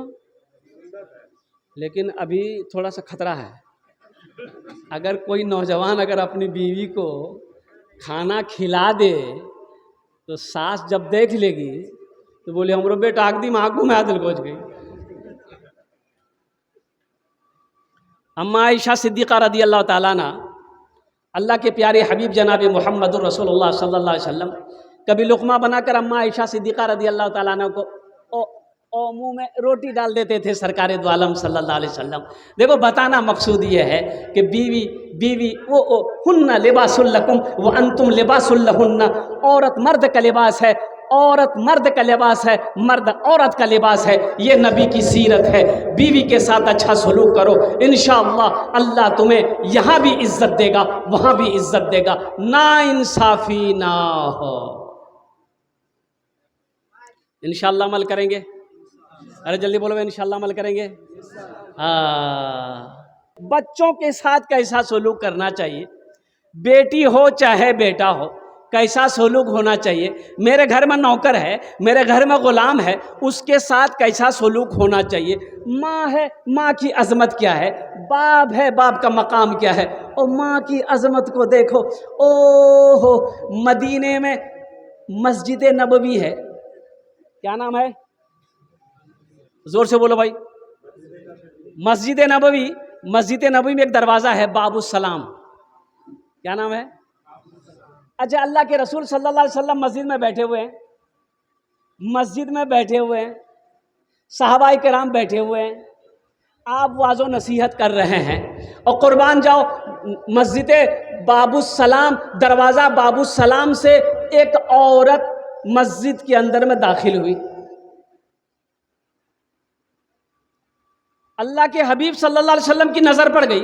लेकिन अभी थोड़ा सा खतरा है। अगर कोई नौजवान अगर अपनी बीवी को खाना खिला दे तो सास जब देख लेगी तो बोले हमरो बेटा आग दी आगू में आदल पहुँच गई। अम्मा आयशा सिद्दीक़ा रदी अल्लाह ताला अन्हा, अल्लाह के प्यारे हबीब जनाब मुहम्मदुर रसूलुल्लाह सल्लल्लाहु अलैहि वसल्लम कभी लुक़मा बनाकर अम्मा आयशा सिद्दीक़ा रदी अल्लाह ताला अन्हा को मुंह में रोटी डाल देते थे सरकार दो आलम सल्लल्लाहु अलैहि वसल्लम। देखो बताना मकसूद ये है कि बीवी वो हुन्ना लिबासुल लकुम व अंतुम लिबासुल लहुन्ना। औरत मर्द का लिबास है, औरत मर्द का लिबास है, मर्द औरत का लिबास है। ये नबी की सीरत है। बीवी के साथ अच्छा सलूक करो, इंशाअल्लाह अल्लाह तुम्हें यहाँ भी इज्जत देगा, वहाँ भी इज्जत देगा। ना इंसाफी ना हो। इंशाअल्लाह अमल करेंगे। अरे जल्दी बोलो, इंशाअल्लाह अमल करेंगे। बच्चों के साथ कैसा सलूक करना चाहिए, बेटी हो चाहे बेटा हो, कैसा सलूक होना चाहिए। मेरे घर में नौकर है, मेरे घर में गुलाम है, उसके साथ कैसा सलूक होना चाहिए। माँ है, माँ की अजमत क्या है। बाप है, बाप का मकाम क्या है। और माँ की अजमत को देखो। ओहो, मदीने में मस्जिद नबवी है, क्या नाम है, जोर से बोलो भाई। मस्जिद नबवी में एक दरवाज़ा है बाबुस सलाम, क्या नाम है। अच्छा, अल्लाह के रसूल सल्लल्लाहु अलैहि वसल्लम मस्जिद में बैठे हुए हैं, सहाबाए किराम बैठे हुए हैं, आप वाज़ो नसीहत कर रहे हैं। और कुर्बान जाओ, मस्जिद बाबुस सलाम, दरवाज़ा बाबुस सलाम से एक औरत मस्जिद के अंदर में दाखिल हुई। अल्लाह के हबीब सल्लल्लाहु अलैहि वसल्लम की नज़र पड़ गई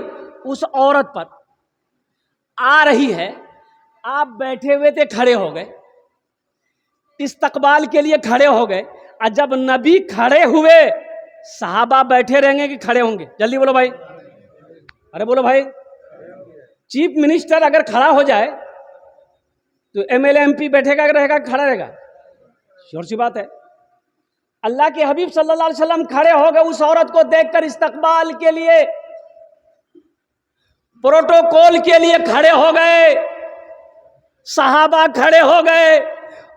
उस औरत पर, आ रही है। आप बैठे हुए थे, खड़े हो गए, इस्तकबाल के लिए खड़े हो गए। और जब नबी खड़े हुए, सहाबा बैठे रहेंगे कि खड़े होंगे, जल्दी बोलो भाई। अरे बोलो भाई। चीफ मिनिस्टर अगर खड़ा हो जाए तो एमएलए एमपी बैठेगा कि रहेगा, खड़ा रहेगा, श्योर सी बात है। अल्लाह के हबीब सल्लल्लाहु अलैहि वसल्लम खड़े हो गए, उस औरत को देखकर इस्तकबाल के लिए, प्रोटोकॉल के लिए खड़े हो गए। सहाबा खड़े हो गए,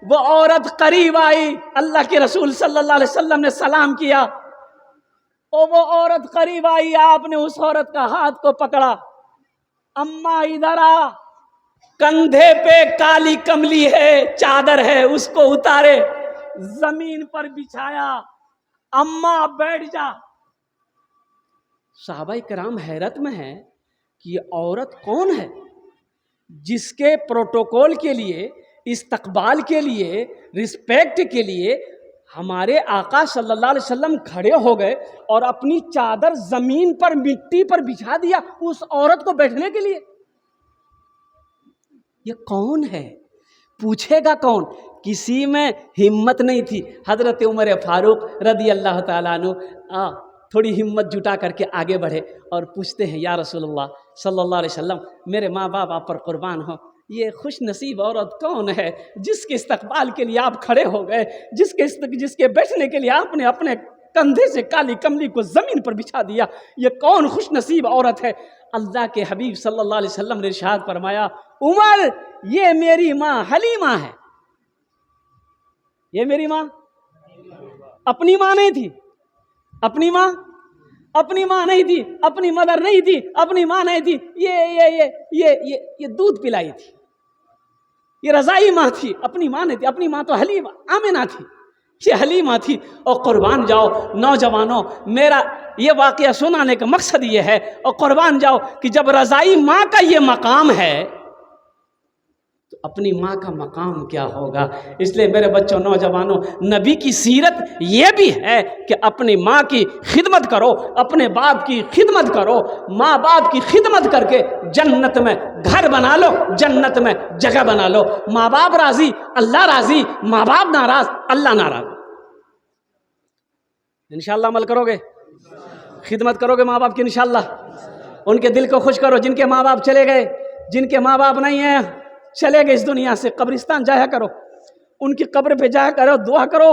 वो औरत करीब आई, अल्लाह के रसूल सल्लल्लाहु अलैहि वसल्लम ने सलाम किया। और वो औरत करीब आई, आपने उस औरत का हाथ को पकड़ा। अम्मा इधर आ, कंधे पे काली कमली है, चादर है, उसको उतारे, जमीन पर बिछाया। अम्मा बैठ जा। सहाबाए किराम हैरत में है कि ये औरत कौन है जिसके प्रोटोकॉल के लिए, इस्तकबाल के लिए, रिस्पेक्ट के लिए हमारे आका सल्लल्लाहु अलैहि वसल्लम खड़े हो गए और अपनी चादर जमीन पर, मिट्टी पर बिछा दिया उस औरत को बैठने के लिए। ये कौन है, पूछेगा कौन। किसी में हिम्मत नहीं थी। हजरत उमर फारूक रदी अल्लाह ताला अन्हु थोड़ी हिम्मत जुटा करके आगे बढ़े और पूछते हैं, या रसूलुल्लाह सल्लल्लाहु अलैहि वसल्लम, मेरे माँ बाप आप पर कुर्बान हो, ये खुश नसीब औरत कौन है जिसके इस्तकबाल के लिए आप खड़े हो गए, जिसके बैठने के लिए आपने अपने कंधे से काली कमली को जमीन पर बिछा दिया। ये कौन खुश नसीब औरत है। अल्लाह के हबीब सल्लल्लाहु अलैहि वसल्लम ने इरशाद फरमाया, उमर, ये मेरी माँ हलीमा है। ये मेरी माँ, अपनी माँ नहीं थी, अपनी माँ नहीं थी, अपनी मदर नहीं थी, अपनी माँ नहीं थी। ये दूध पिलाई थी, ये रज़ाई माँ थी, अपनी माँ नहीं थी। अपनी माँ तो हलीमा आमिना थी, ये हलीमा थी। और कुर्बान जाओ नौजवानों, मेरा ये वाक़या सुनाने का मकसद ये है, और कुर्बान जाओ कि जब रज़ाई माँ का ये मकाम है तो अपनी माँ का मकाम क्या होगा। इसलिए मेरे बच्चों, नौजवानों, नबी की सीरत ये भी है कि अपनी माँ की खिदमत करो, अपने बाप की खिदमत करो। माँ बाप की खिदमत करके जन्नत में घर बना लो, जन्नत में जगह बना लो। माँ बाप राजी, अल्लाह राजी, माँ बाप नाराज, अल्लाह नाराज। इंशाअल्लाह अमल करोगे, खिदमत करोगे माँ बाप की, इंशाअल्लाह। उनके दिल को खुश करो। जिनके माँ बाप चले गए, जिनके माँ बाप नहीं है, चले गए इस दुनिया से, कब्रिस्तान जाया करो, उनकी कब्र पे जाया करो, दुआ करो,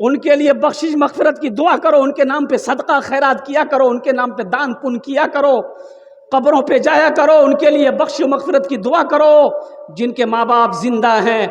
उनके लिए बख्शिश मगफिरत की दुआ करो, उनके नाम पे सदका खैरात किया करो, उनके नाम पे दान पुण्य किया करो, कब्रों पे जाया करो, उनके लिए बख्शिश मगफिरत की दुआ करो। जिनके माँ बाप जिंदा हैं